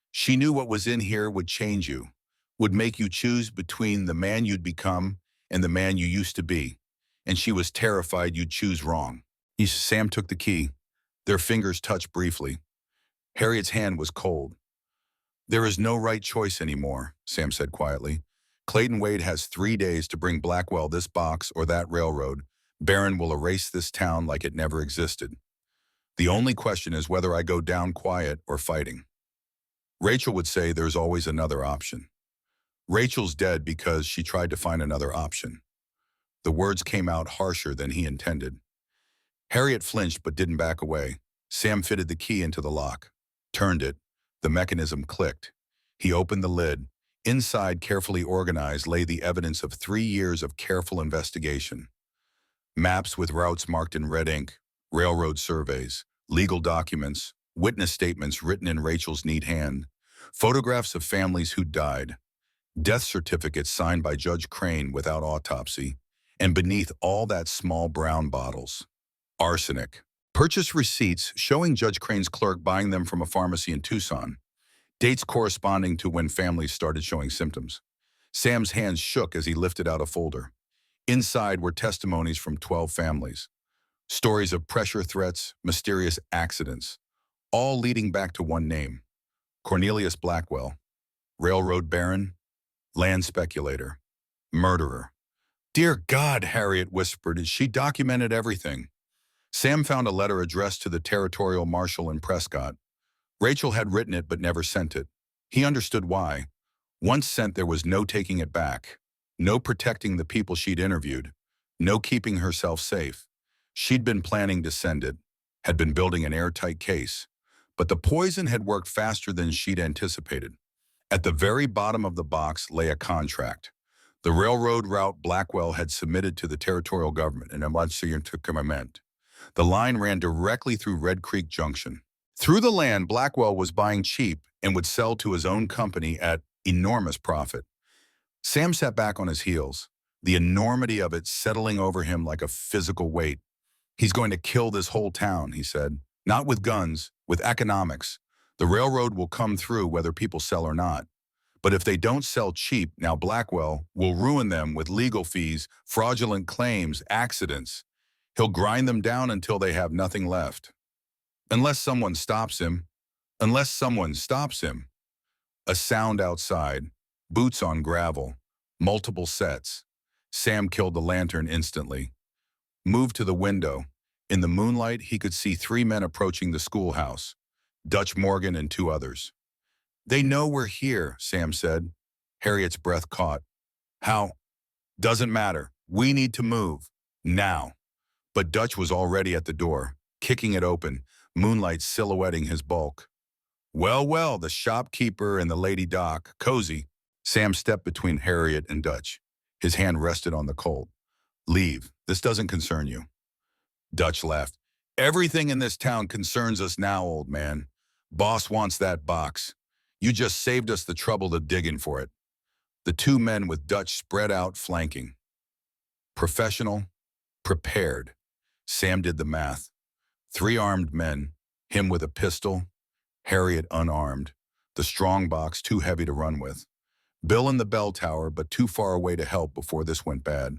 "She knew what was in here would change you, would make you choose between the man you'd become and the man you used to be, and she was terrified you'd choose wrong." Sam took the key. Their fingers touched briefly. Harriet's hand was cold. "There is no right choice anymore," Sam said quietly. "Clayton Wade has 3 days to bring Blackwell this box or that railroad. Barron will erase this town like it never existed. The only question is whether I go down quiet or fighting." Rachel would say there's always another option. Rachel's dead because she tried to find another option. The words came out harsher than he intended. Harriet flinched but didn't back away. Sam fitted the key into the lock, turned it. The mechanism clicked. He opened the lid. Inside, carefully organized, lay the evidence of 3 years of careful investigation. Maps with routes marked in red ink, railroad surveys, legal documents, witness statements written in Rachel's neat hand, photographs of families who died, death certificates signed by Judge Crane without autopsy, and beneath all that small brown bottles, arsenic. Purchase receipts showing Judge Crane's clerk buying them from a pharmacy in Tucson, dates corresponding to when families started showing symptoms. Sam's hands shook as he lifted out a folder. Inside were testimonies from 12 families, stories of pressure threats, mysterious accidents, all leading back to one name, Cornelius Blackwell, railroad baron, land speculator, murderer. Dear God, Harriet whispered as she documented everything. Sam found a letter addressed to the territorial marshal in Prescott. Rachel had written it but never sent it. He understood why. Once sent, there was no taking it back. No protecting the people she'd interviewed. No keeping herself safe. She'd been planning to send it, had been building an airtight case. But the poison had worked faster than she'd anticipated. At the very bottom of the box lay a contract. The railroad route Blackwell had submitted to the territorial government in Immersive to command. The line ran directly through Red Creek Junction. Through the land, Blackwell was buying cheap and would sell to his own company at enormous profit. Sam sat back on his heels, the enormity of it settling over him like a physical weight. He's going to kill this whole town, he said. Not with guns, with economics. The railroad will come through whether people sell or not. But if they don't sell cheap, now Blackwell will ruin them with legal fees, fraudulent claims, accidents. He'll grind them down until they have nothing left. Unless someone stops him. Unless someone stops him. A sound outside, boots on gravel, multiple sets. Sam killed the lantern instantly. Moved to the window. In the moonlight, he could see 3 men approaching the schoolhouse, Dutch Morgan and 2 others. They know we're here, Sam said. Harriet's breath caught. How? Doesn't matter. We need to move. Now. But Dutch was already at the door, kicking it open, moonlight silhouetting his bulk. Well, well, the shopkeeper and the lady doc, cozy. Sam stepped between Harriet and Dutch. His hand rested on the Colt. Leave. This doesn't concern you. Dutch laughed. Everything in this town concerns us now, old man. Boss wants that box. You just saved us the trouble of digging for it. The 2 men with Dutch spread out, flanking. Professional, prepared. Sam did the math. 3 armed men, him with a pistol, Harriet unarmed, the strong box too heavy to run with. Bill in the bell tower, but too far away to help before this went bad.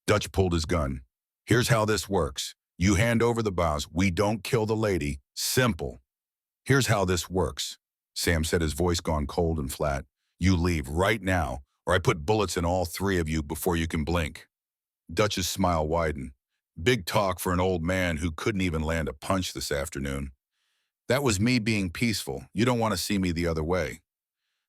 Dutch pulled his gun. Here's how this works. You hand over the box. We don't kill the lady. Simple. Here's how this works. Sam said, his voice gone cold and flat. You leave right now, or I put bullets in all 3 of you before you can blink. Dutch's smile widened. Big talk for an old man who couldn't even land a punch this afternoon. That was me being peaceful. You don't want to see me the other way.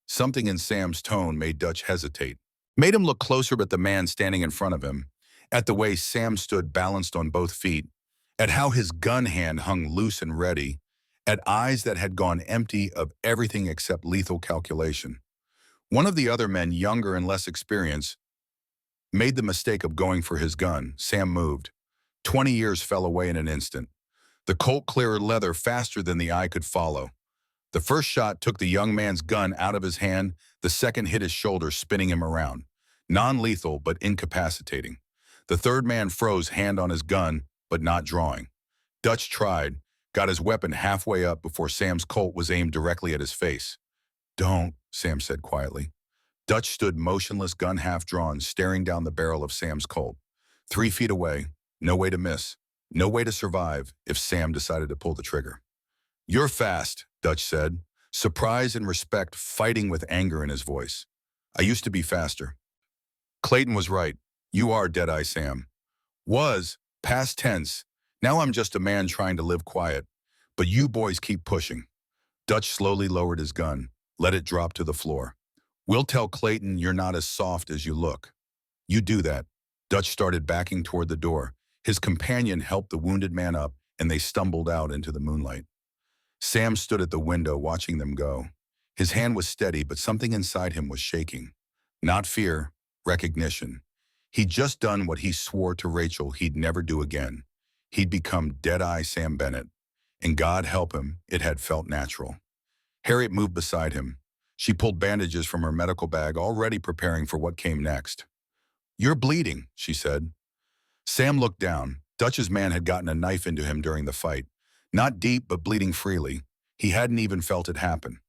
Something in Sam's tone made Dutch hesitate. Made him look closer at the man standing in front of him, at the way Sam stood balanced on both feet, at how his gun hand hung loose and ready, at eyes that had gone empty of everything except lethal calculation. One of the other men, younger and less experienced, made the mistake of going for his gun. Sam moved. 20 years fell away in an instant. The Colt cleared leather faster than the eye could follow. The first shot took the young man's gun out of his hand. The second hit his shoulder, spinning him around. Non-lethal, but incapacitating. The third man froze, hand on his gun, but not drawing. Dutch tried, got his weapon halfway up before Sam's Colt was aimed directly at his face. Don't, Sam said quietly. Dutch stood motionless, gun half drawn, staring down the barrel of Sam's Colt. 3 feet away, no way to miss, no way to survive if Sam decided to pull the trigger. You're fast, Dutch said, surprise and respect fighting with anger in his voice. I used to be faster. Clayton was right. You are Deadeye Sam. Was, past tense. Now I'm just a man trying to live quiet. But you boys keep pushing. Dutch slowly lowered his gun, let it drop to the floor. We'll tell Clayton you're not as soft as you look. You do that. Dutch started backing toward the door. His companion helped the wounded man up, and they stumbled out into the moonlight. Sam stood at the window watching them go. His hand was steady, but something inside him was shaking. Not fear, recognition. He'd just done what he swore to Rachel he'd never do again. He'd become Deadeye Sam Bennett. and God help him, it had felt natural. Harriet moved beside him. She pulled bandages from her medical bag, already preparing for what came next. "You're bleeding," she said. Sam looked down. Dutch's man had gotten a knife into him during the fight. Not deep, but bleeding freely. He hadn't even felt it happen.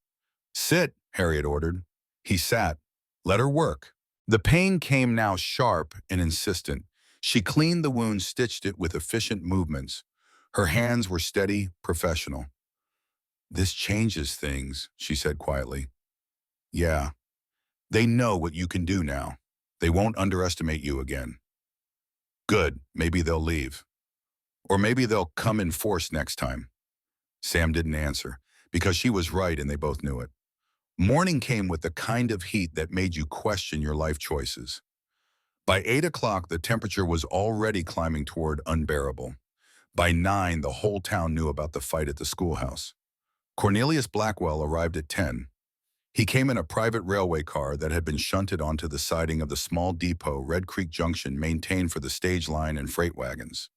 "Sit," Harriet ordered. He sat. Let her work. The pain came now sharp and insistent. She cleaned the wound, stitched it with efficient movements. Her hands were steady, professional. "This changes things," she said quietly. "Yeah. They know what you can do now. They won't underestimate you again." "Good. Maybe they'll leave. Or maybe they'll come in force next time." Sam didn't answer, because she was right and they both knew it. Morning came with the kind of heat that made you question your life choices. By 8 o'clock, the temperature was already climbing toward unbearable. By 9, the whole town knew about the fight at the schoolhouse. Cornelius Blackwell arrived at 10. He came in a private railway car that had been shunted onto the siding of the small depot Red Creek Junction maintained for the stage line and freight wagons.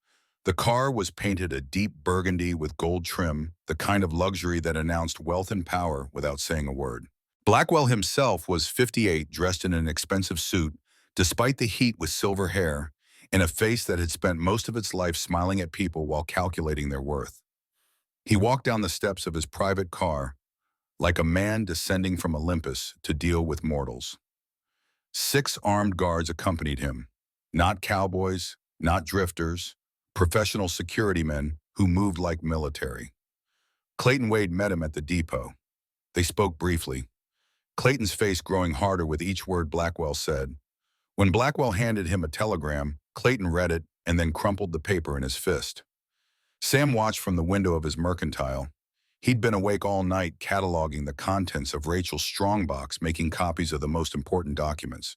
The car was painted a deep burgundy with gold trim, the kind of luxury that announced wealth and power without saying a word. Blackwell himself was 58, dressed in an expensive suit, despite the heat, with silver hair and a face that had spent most of its life smiling at people while calculating their worth. He walked down the steps of his private car like a man descending from Olympus to deal with mortals. 6 armed guards accompanied him, not cowboys, not drifters, professional security men who moved like military. Clayton Wade met him at the depot. They spoke briefly, Clayton's face growing harder with each word Blackwell said. When Blackwell handed him a telegram, Clayton read it and then crumpled the paper in his fist. Sam watched from the window of his mercantile. He'd been awake all night cataloging the contents of Rachel's strongbox, making copies of the most important documents.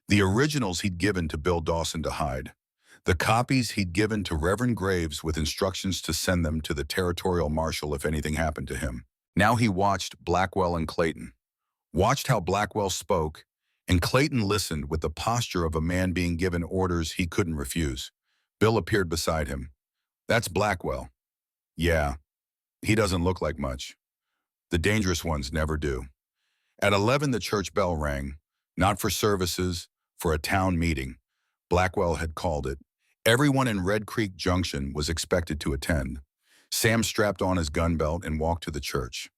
The originals he'd given to Bill Dawson to hide. The copies he'd given to Reverend Graves with instructions to send them to the territorial marshal if anything happened to him. Now he watched Blackwell and Clayton. Watched how Blackwell spoke, and Clayton listened with the posture of a man being given orders he couldn't refuse. Bill appeared beside him. "That's Blackwell." "Yeah. He doesn't look like much. The dangerous ones never do." At 11, the church bell rang, not for services, for a town meeting. Blackwell had called it. Everyone in Red Creek Junction was expected to attend. Sam strapped on his gun belt and walked to the church.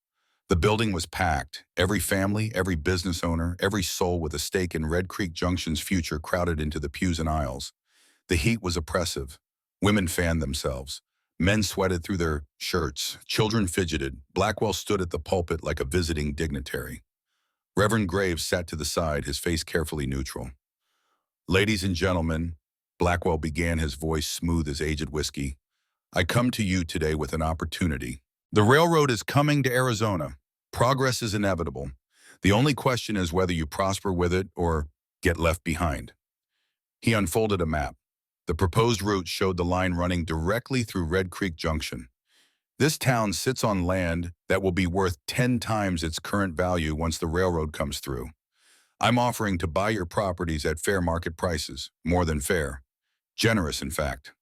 The building was packed. Every family, every business owner, every soul with a stake in Red Creek Junction's future crowded into the pews and aisles. The heat was oppressive. Women fanned themselves. Men sweated through their shirts. Children fidgeted. Blackwell stood at the pulpit like a visiting dignitary. Reverend Graves sat to the side, his face carefully neutral. "Ladies and gentlemen," Blackwell began, his voice smooth as aged whiskey, "I come to you today with an opportunity. The railroad is coming to Arizona. Progress is inevitable. The only question is whether you prosper with it or get left behind." He unfolded a map. The proposed route showed the line running directly through Red Creek Junction. "This town sits on land that will be worth 10 times its current value once the railroad comes through. I'm offering to buy your properties at fair market prices, more than fair. Generous, in fact."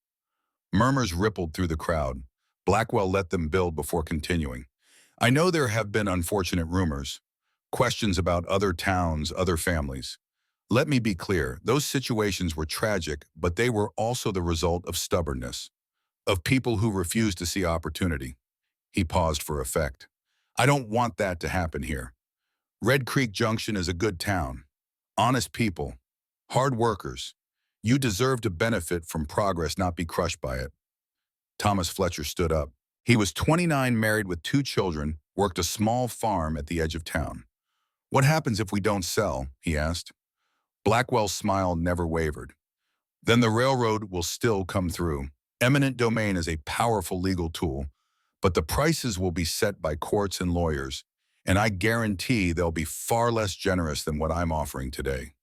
Murmurs rippled through the crowd. Blackwell let them build before continuing. "I know there have been unfortunate rumors, questions about other towns, other families. Let me be clear, those situations were tragic, but they were also the result of stubbornness, of people who refused to see opportunity." He paused for effect. "I don't want that to happen here. Red Creek Junction is a good town. Honest people. Hard workers. You deserve to benefit from progress, not be crushed by it." Thomas Fletcher stood up. He was 29, married with 2 children, worked a small farm at the edge of town. "What happens if we don't sell?" he asked. Blackwell's smile never wavered. "Then the railroad will still come through. Eminent domain is a powerful legal tool, but the prices will be set by courts and lawyers, and I guarantee they'll be far less generous than what I'm offering today."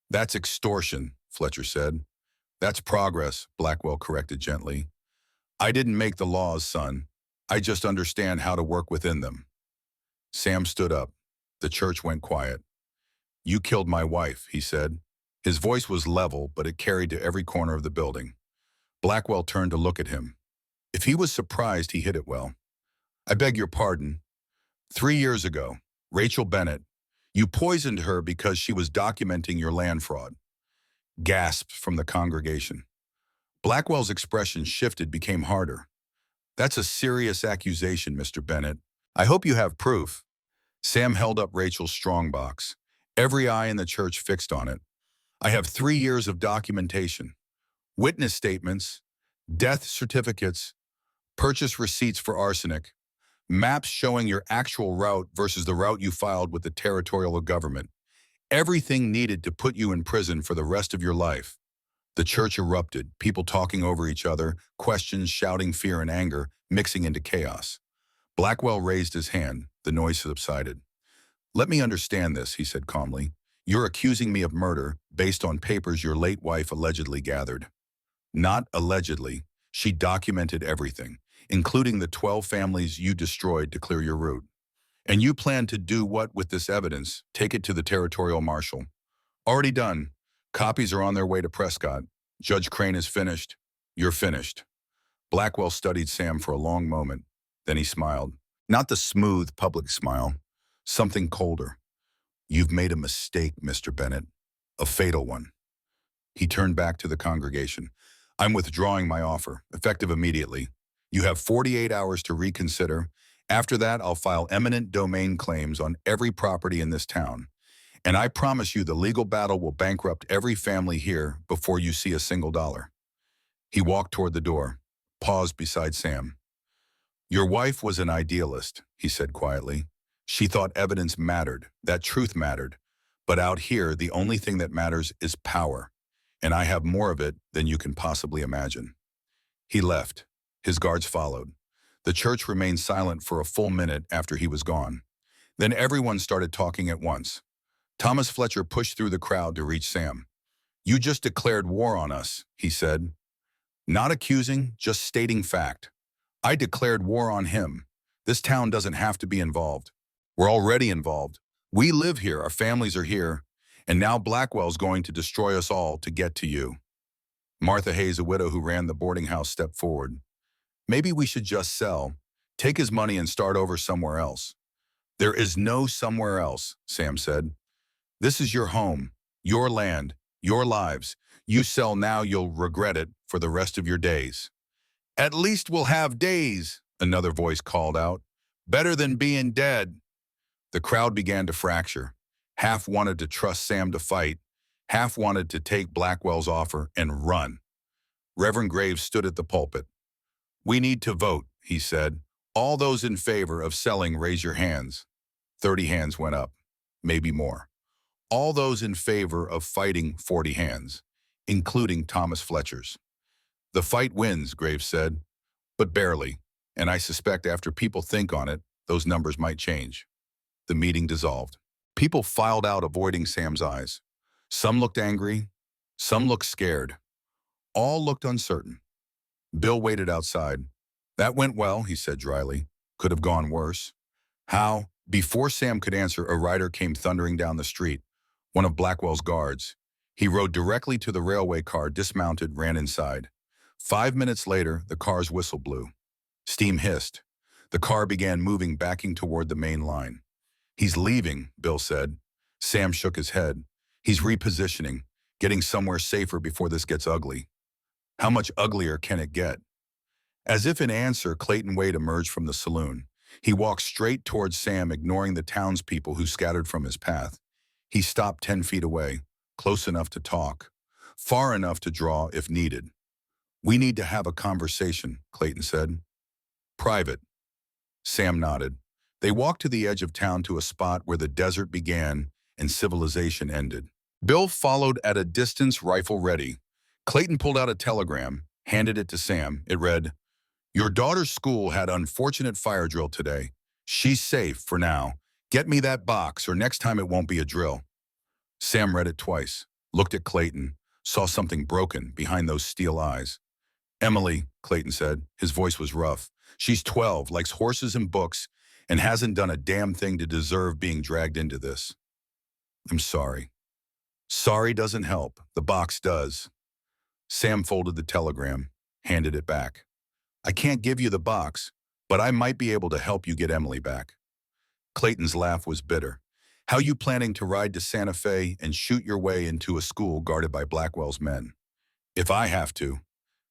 "That's extortion," Fletcher said. "That's progress," Blackwell corrected gently. "I didn't make the laws, son. I just understand how to work within them." Sam stood up. The church went quiet. "You killed my wife," he said. His voice was level, but it carried to every corner of the building. Blackwell turned to look at him. If he was surprised, he hid it well. I beg your pardon. 3 years ago, Rachel Bennett, you poisoned her because she was documenting your land fraud. Gasped from the congregation. Blackwell's expression shifted, became harder. That's a serious accusation, Mr. Bennett. I hope you have proof. Sam held up Rachel's strongbox. Every eye in the church fixed on it. I have 3 years of documentation. Witness statements, death certificates, purchase receipts for arsenic, maps showing your actual route versus the route you filed with the territorial government. Everything needed to put you in prison for the rest of your life. The church erupted, people talking over each other, questions, shouting fear and anger, mixing into chaos. Blackwell raised his hand. The noise subsided. Let me understand this, he said calmly. You're accusing me of murder based on papers your late wife allegedly gathered. Not allegedly. She documented everything, including the 12 families you destroyed to clear your route. And you plan to do what with this evidence? Take it to the territorial marshal. Already done. Copies are on their way to Prescott. Judge Crane is finished. You're finished. Blackwell studied Sam for a long moment. Then he smiled. Not the smooth public smile. Something colder. You've made a mistake, Mr. Bennett. A fatal one. He turned back to the congregation. I'm withdrawing my offer, effective immediately. You have 48 hours to reconsider. After that, I'll file eminent domain claims on every property in this town. And I promise you the legal battle will bankrupt every family here before you see a single dollar. He walked toward the door, paused beside Sam. Your wife was an idealist, he said quietly. She thought evidence mattered, that truth mattered. But out here, the only thing that matters is power. And I have more of it than you can possibly imagine. He left. His guards followed. The church remained silent for a full minute after he was gone. Then everyone started talking at once. Thomas Fletcher pushed through the crowd to reach Sam. You just declared war on us, he said. Not accusing, just stating fact. I declared war on him. This town doesn't have to be involved. We're already involved. We live here, our families are here. And now Blackwell's going to destroy us all to get to you. Martha Hayes, a widow who ran the boarding house, stepped forward. Maybe we should just sell, take his money and start over somewhere else. There is no somewhere else, Sam said. This is your home, your land, your lives. You sell now, you'll regret it for the rest of your days. At least we'll have days, another voice called out. Better than being dead. The crowd began to fracture. Half wanted to trust Sam to fight. Half wanted to take Blackwell's offer and run. Reverend Graves stood at the pulpit. We need to vote, he said. All those in favor of selling, raise your hands. 30 hands went up, maybe more. All those in favor of fighting, 40 hands, including Thomas Fletcher's. The fight wins, Graves said, but barely, and I suspect after people think on it, those numbers might change. The meeting dissolved. People filed out, avoiding Sam's eyes. Some looked angry, some looked scared. All looked uncertain. Bill waited outside. That went well, he said dryly. Could have gone worse. How? Before Sam could answer, a rider came thundering down the street, one of Blackwell's guards. He rode directly to the railway car, dismounted, ran inside. 5 minutes later, the car's whistle blew. Steam hissed. The car began moving, backing toward the main line. He's leaving, Bill said. Sam shook his head. He's repositioning, getting somewhere safer before this gets ugly. How much uglier can it get? As if in answer, Clayton Wade emerged from the saloon. He walked straight towards Sam, ignoring the townspeople who scattered from his path. He stopped 10 feet away, close enough to talk, far enough to draw if needed. We need to have a conversation, Clayton said. Private. Sam nodded. They walked to the edge of town, to a spot where the desert began and civilization ended. Bill followed at a distance, rifle ready. Clayton pulled out a telegram, handed it to Sam. It read, Your daughter's school had unfortunate fire drill today. She's safe for now. Get me that box, or next time it won't be a drill. Sam read it twice, looked at Clayton, saw something broken behind those steel eyes. Emily, Clayton said. His voice was rough. She's 12, likes horses and books, and hasn't done a damn thing to deserve being dragged into this. I'm sorry. Sorry doesn't help. The box does. Sam folded the telegram, handed it back. I can't give you the box, but I might be able to help you get Emily back. Clayton's laugh was bitter. How you planning to ride to Santa Fe and shoot your way into a school guarded by Blackwell's men? If I have to.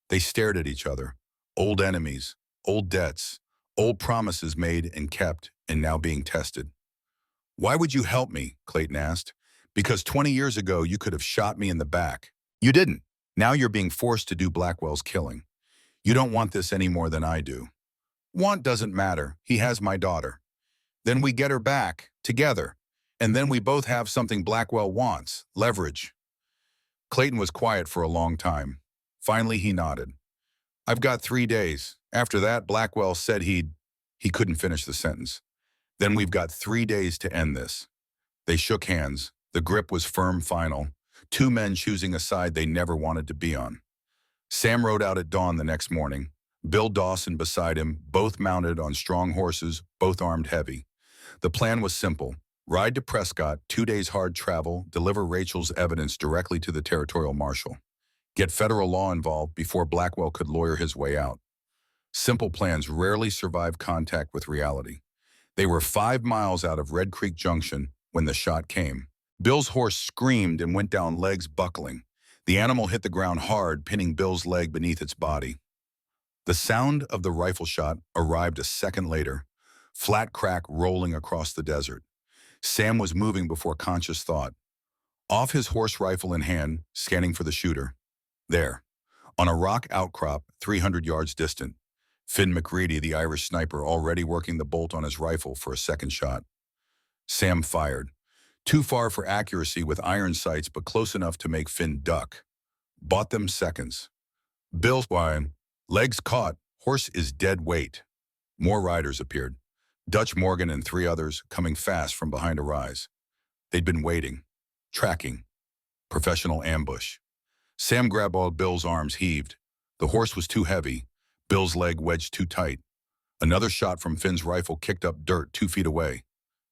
They stared at each other. Old enemies, old debts, old promises made and kept and now being tested. Why would you help me? Clayton asked. Because 20 years ago you could have shot me in the back. You didn't. Now you're being forced to do Blackwell's killing. You don't want this any more than I do. Want doesn't matter. He has my daughter. Then we get her back, together. And then we both have something Blackwell wants, leverage. Clayton was quiet for a long time. Finally, he nodded. I've got 3 days. After that, Blackwell said he couldn't finish the sentence. Then we've got 3 days to end this. They shook hands. The grip was firm, final. Two men choosing a side they never wanted to be on. Sam rode out at dawn the next morning. Bill Dawson beside him, both mounted on strong horses, both armed heavy. The plan was simple. Ride to Prescott, 2 days hard travel, deliver Rachel's evidence directly to the territorial marshal. Get federal law involved before Blackwell could lawyer his way out. Simple plans rarely survive contact with reality. They were 5 miles out of Red Creek Junction when the shot came. Bill's horse screamed and went down, legs buckling. The animal hit the ground hard, pinning Bill's leg beneath its body. The sound of the rifle shot arrived a second later, flat crack rolling across the desert. Sam was moving before conscious thought. Off his horse rifle in hand, scanning for the shooter. There, on a rock outcrop 300 yards distant, Finn McReady, the Irish sniper, already working the bolt on his rifle for a second shot. Sam fired. Too far for accuracy with iron sights, but close enough to make Finn duck. Bought them seconds. Bill's whine. Legs caught. Horse is dead weight. More riders appeared. Dutch Morgan and 3 others coming fast from behind a rise. They'd been waiting. Tracking. Professional ambush. Sam grabbed all Bill's arms, heaved. The horse was too heavy. Bill's leg wedged too tight. Another shot from Finn's rifle kicked up dirt 2 feet away.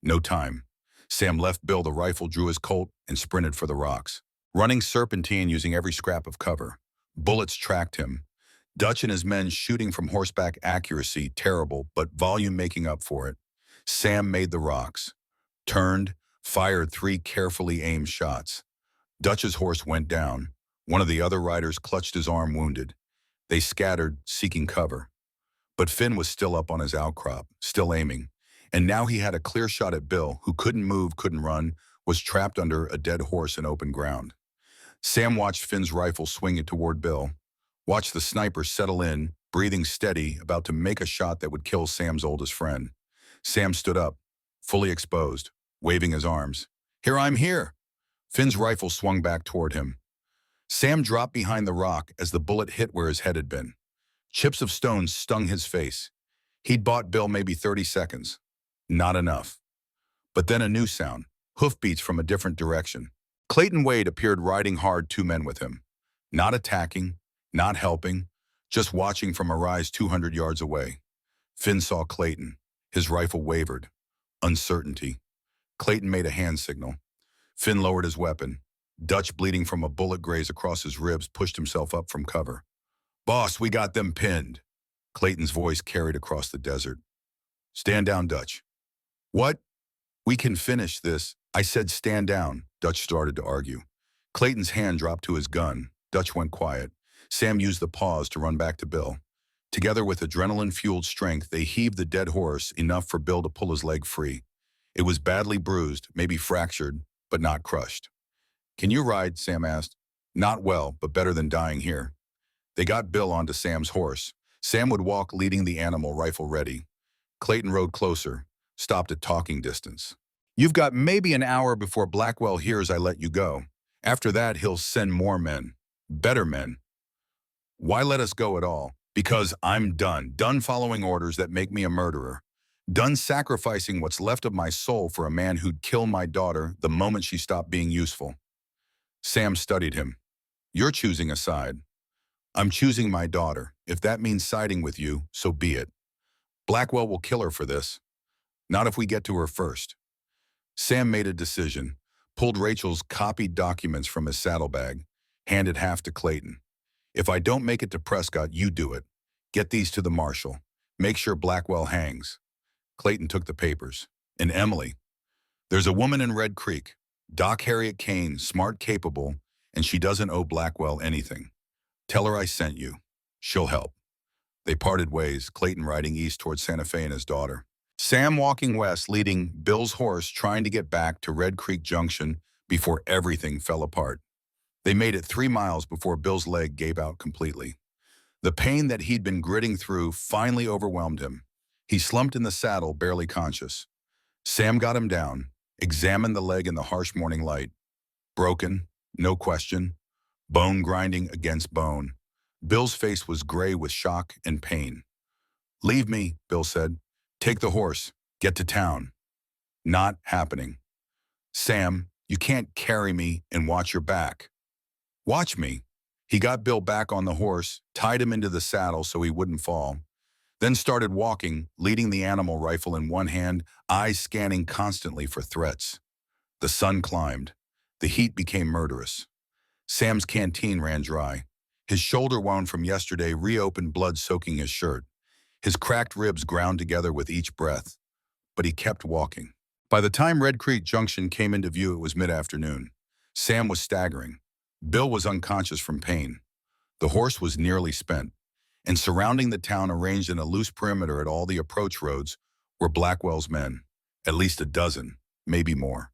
No time. Sam left Bill the rifle, drew his Colt, and sprinted for the rocks. Running serpentine using every scrap of cover. Bullets tracked him. Dutch and his men shooting from horseback, accuracy terrible, but volume making up for it. Sam made the rocks. Turned, fired 3 carefully aimed shots. Dutch's horse went down. One of the other riders clutched his arm, wounded. They scattered, seeking cover. But Finn was still up on his outcrop, still aiming. And now he had a clear shot at Bill, who couldn't move, couldn't run, was trapped under a dead horse in open ground. Sam watched Finn's rifle swing it toward Bill. Watched the sniper settle in, breathing steady, about to make a shot that would kill Sam's oldest friend. Sam stood up, fully exposed, waving his arms. Here, I'm here. Finn's rifle swung back toward him. Sam dropped behind the rock as the bullet hit where his head had been. Chips of stone stung his face. He'd bought Bill maybe 30 seconds. Not enough. But then a new sound, hoofbeats from a different direction. Clayton Wade appeared riding hard, 2 men with him. Not attacking, not helping, just watching from a rise 200 yards away. Finn saw Clayton. His rifle wavered. Uncertainty. Clayton made a hand signal. Finn lowered his weapon. Dutch, bleeding from a bullet graze across his ribs, pushed himself up from cover. Boss, we got them pinned. Clayton's voice carried across the desert. Stand down, Dutch. What? We can finish this. I said stand down. Dutch started to argue. Clayton's hand dropped to his gun. Dutch went quiet. Sam used the pause to run back to Bill. Together with adrenaline-fueled strength, they heaved the dead horse, enough for Bill to pull his leg free. It was badly bruised, maybe fractured, but not crushed. Can you ride? Sam asked. Not well, but better than dying here. They got Bill onto Sam's horse. Sam would walk, leading the animal, rifle ready. Clayton rode closer, stopped at talking distance. You've got maybe an hour before Blackwell hears I let you go. After that, he'll send more men. Better men. Why let us go at all? Because I'm done. Done following orders that make me a murderer. Done sacrificing what's left of my soul for a man who'd kill my daughter the moment she stopped being useful. Sam studied him. You're choosing a side. I'm choosing my daughter. If that means siding with you, so be it. Blackwell will kill her for this. Not if we get to her first. Sam made a decision, pulled Rachel's copied documents from his saddlebag, handed half to Clayton. If I don't make it to Prescott, you do it. Get these to the marshal. Make sure Blackwell hangs. Clayton took the papers. And Emily. There's a woman in Red Creek. Doc Harriet Kane, smart, capable, and she doesn't owe Blackwell anything. Tell her I sent you. She'll help. They parted ways, Clayton riding east toward Santa Fe and his daughter. Sam walking west, leading Bill's horse, trying to get back to Red Creek Junction before everything fell apart. They made it 3 miles before Bill's leg gave out completely. The pain that he'd been gritting through finally overwhelmed him. He slumped in the saddle, barely conscious. Sam got him down, examined the leg in the harsh morning light. Broken, no question. Bone grinding against bone. Bill's face was gray with shock and pain. Leave me, Bill said. Take the horse. Get to town. Not happening. Sam, you can't carry me and watch your back. Watch me. He got Bill back on the horse, tied him into the saddle so he wouldn't fall, then started walking, leading the animal rifle in one hand, eyes scanning constantly for threats. The sun climbed. The heat became murderous. Sam's canteen ran dry. His shoulder wound from yesterday reopened, blood soaking his shirt. His cracked ribs ground together with each breath. But he kept walking. By the time Red Creek Junction came into view, it was mid-afternoon. Sam was staggering. Bill was unconscious from pain. The horse was nearly spent. And surrounding the town, arranged in a loose perimeter at all the approach roads, were Blackwell's men. At least a dozen, maybe more.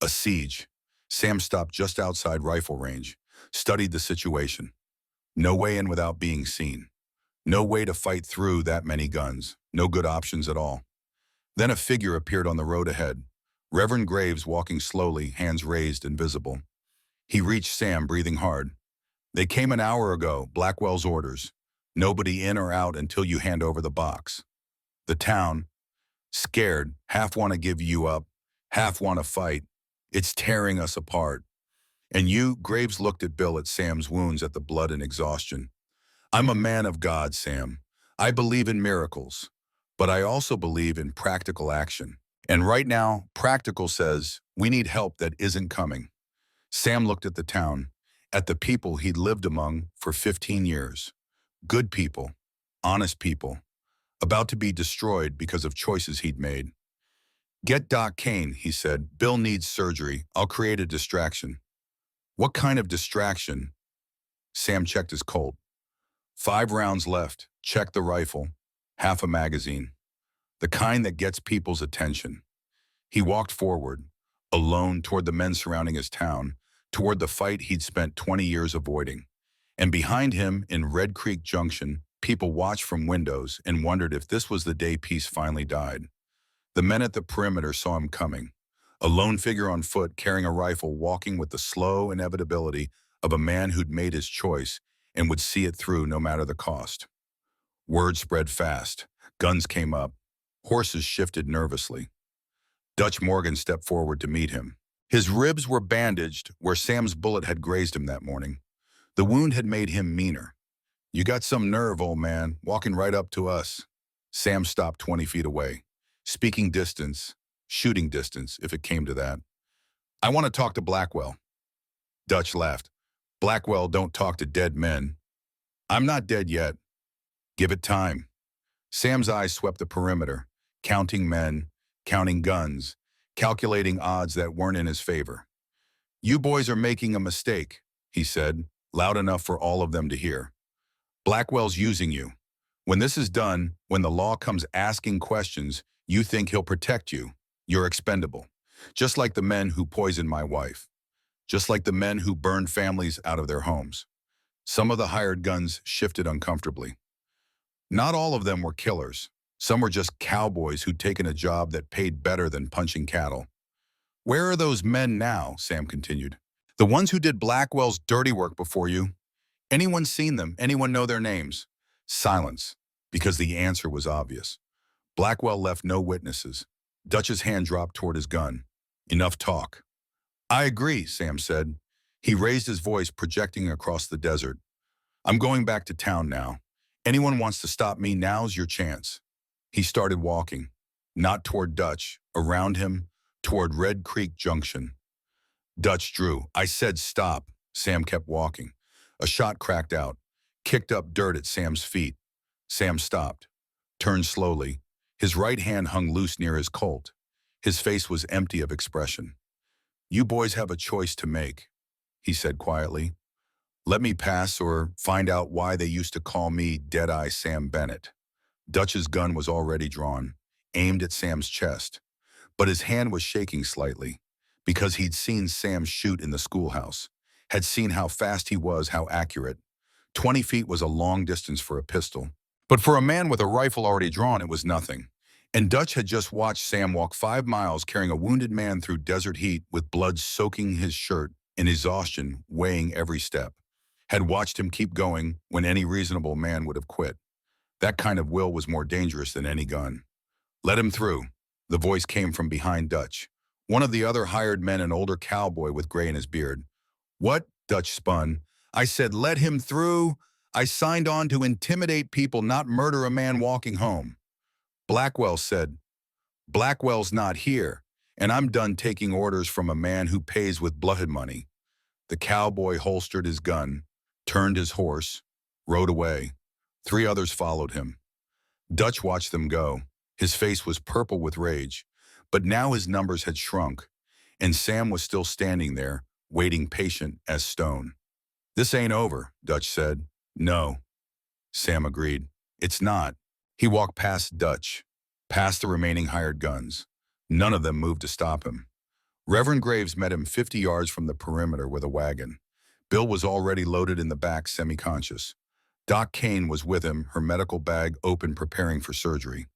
A siege. Sam stopped just outside rifle range, studied the situation. No way in without being seen. No way to fight through that many guns. No good options at all. Then a figure appeared on the road ahead. Reverend Graves walking slowly, hands raised and visible. He reached Sam, breathing hard. They came an hour ago, Blackwell's orders. Nobody in or out until you hand over the box. The town, scared, half want to give you up, half want to fight. It's tearing us apart. And you, Graves looked at Bill, at Sam's wounds, at the blood and exhaustion. I'm a man of God, Sam. I believe in miracles, but I also believe in practical action. And right now, practical says we need help that isn't coming. Sam looked at the town, at the people he'd lived among for 15 years. Good people, honest people, about to be destroyed because of choices he'd made. Get Doc Kane, he said. Bill needs surgery. I'll create a distraction. What kind of distraction? Sam checked his Colt. 5 rounds left. Check the rifle. Half a magazine. The kind that gets people's attention. He walked forward, alone, toward the men surrounding his town, toward the fight he'd spent 20 years avoiding. And behind him, in Red Creek Junction, people watched from windows and wondered if this was the day peace finally died. The men at the perimeter saw him coming, a lone figure on foot carrying a rifle, walking with the slow inevitability of a man who'd made his choice and would see it through no matter the cost. Word spread fast. Guns came up. Horses shifted nervously. Dutch Morgan stepped forward to meet him. His ribs were bandaged where Sam's bullet had grazed him that morning. The wound had made him meaner. You got some nerve, old man, walking right up to us. Sam stopped 20 feet away, speaking distance, shooting distance, if it came to that. I want to talk to Blackwell. Dutch laughed. Blackwell don't talk to dead men. I'm not dead yet. Give it time. Sam's eyes swept the perimeter, counting men, counting guns, calculating odds that weren't in his favor. You boys are making a mistake, he said, loud enough for all of them to hear. Blackwell's using you. When this is done, when the law comes asking questions, you think he'll protect you. You're expendable. Just like the men who poisoned my wife. Just like the men who burned families out of their homes. Some of the hired guns shifted uncomfortably. Not all of them were killers. Some were just cowboys who'd taken a job that paid better than punching cattle. Where are those men now? Sam continued. The ones who did Blackwell's dirty work before you. Anyone seen them? Anyone know their names? Silence, because the answer was obvious. Blackwell left no witnesses. Dutch's hand dropped toward his gun. Enough talk. I agree, Sam said. He raised his voice, projecting across the desert. I'm going back to town now. Anyone wants to stop me, now's your chance. He started walking, not toward Dutch, around him, toward Red Creek Junction. Dutch drew. I said stop. Sam kept walking. A shot cracked out, kicked up dirt at Sam's feet. Sam stopped, turned slowly. His right hand hung loose near his Colt. His face was empty of expression. "You boys have a choice to make," he said quietly. "Let me pass or find out why they used to call me Deadeye Sam Bennett." Dutch's gun was already drawn, aimed at Sam's chest, but his hand was shaking slightly because he'd seen Sam shoot in the schoolhouse, had seen how fast he was, how accurate. 20 feet was a long distance for a pistol. But for a man with a rifle already drawn, it was nothing. And Dutch had just watched Sam walk 5 miles carrying a wounded man through desert heat with blood soaking his shirt and exhaustion weighing every step. Had watched him keep going when any reasonable man would have quit. That kind of will was more dangerous than any gun. "Let him through." The voice came from behind Dutch. One of the other hired men, an older cowboy with gray in his beard. "What?" Dutch spun. "I said let him through. I signed on to intimidate people, not murder a man walking home." Blackwell said, "Blackwell's not here, and I'm done taking orders from a man who pays with blood money." The cowboy holstered his gun, turned his horse, rode away. 3 others followed him. Dutch watched them go. His face was purple with rage, but now his numbers had shrunk, and Sam was still standing there, waiting patient as stone. "This ain't over," Dutch said. "No," Sam agreed. "It's not." He walked past Dutch, past the remaining hired guns. None of them moved to stop him. Reverend Graves met him 50 yards from the perimeter with a wagon. Bill was already loaded in the back, semi-conscious. Doc Kane was with him, her medical bag open, preparing for surgery.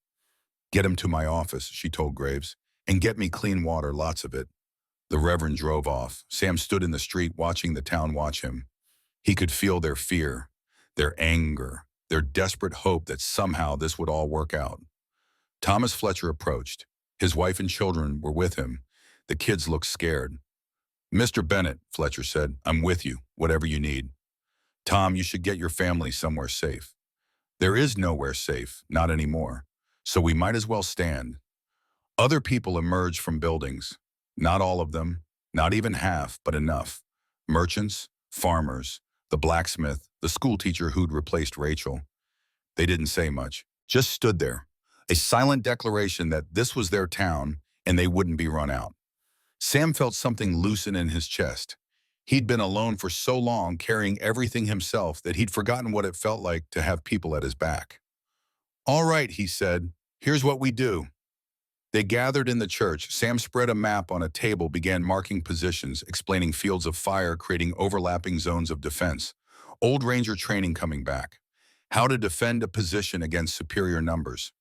"Get him to my office," she told Graves, "and get me clean water, lots of it." The Reverend drove off. Sam stood in the street watching the town watch him. He could feel their fear, their anger, their desperate hope that somehow this would all work out. Thomas Fletcher approached. His wife and children were with him. The kids looked scared. "Mr. Bennett," Fletcher said, "I'm with you, whatever you need." "Tom, you should get your family somewhere safe." "There is nowhere safe, not anymore. So we might as well stand." Other people emerged from buildings. Not all of them, not even half, but enough. Merchants, farmers, the blacksmith, the schoolteacher who'd replaced Rachel. They didn't say much, just stood there. A silent declaration that this was their town and they wouldn't be run out. Sam felt something loosen in his chest. He'd been alone for so long, carrying everything himself, that he'd forgotten what it felt like to have people at his back. "All right," he said, "here's what we do." They gathered in the church. Sam spread a map on a table, began marking positions, explaining fields of fire, creating overlapping zones of defense. Old Ranger training coming back. How to defend a position against superior numbers.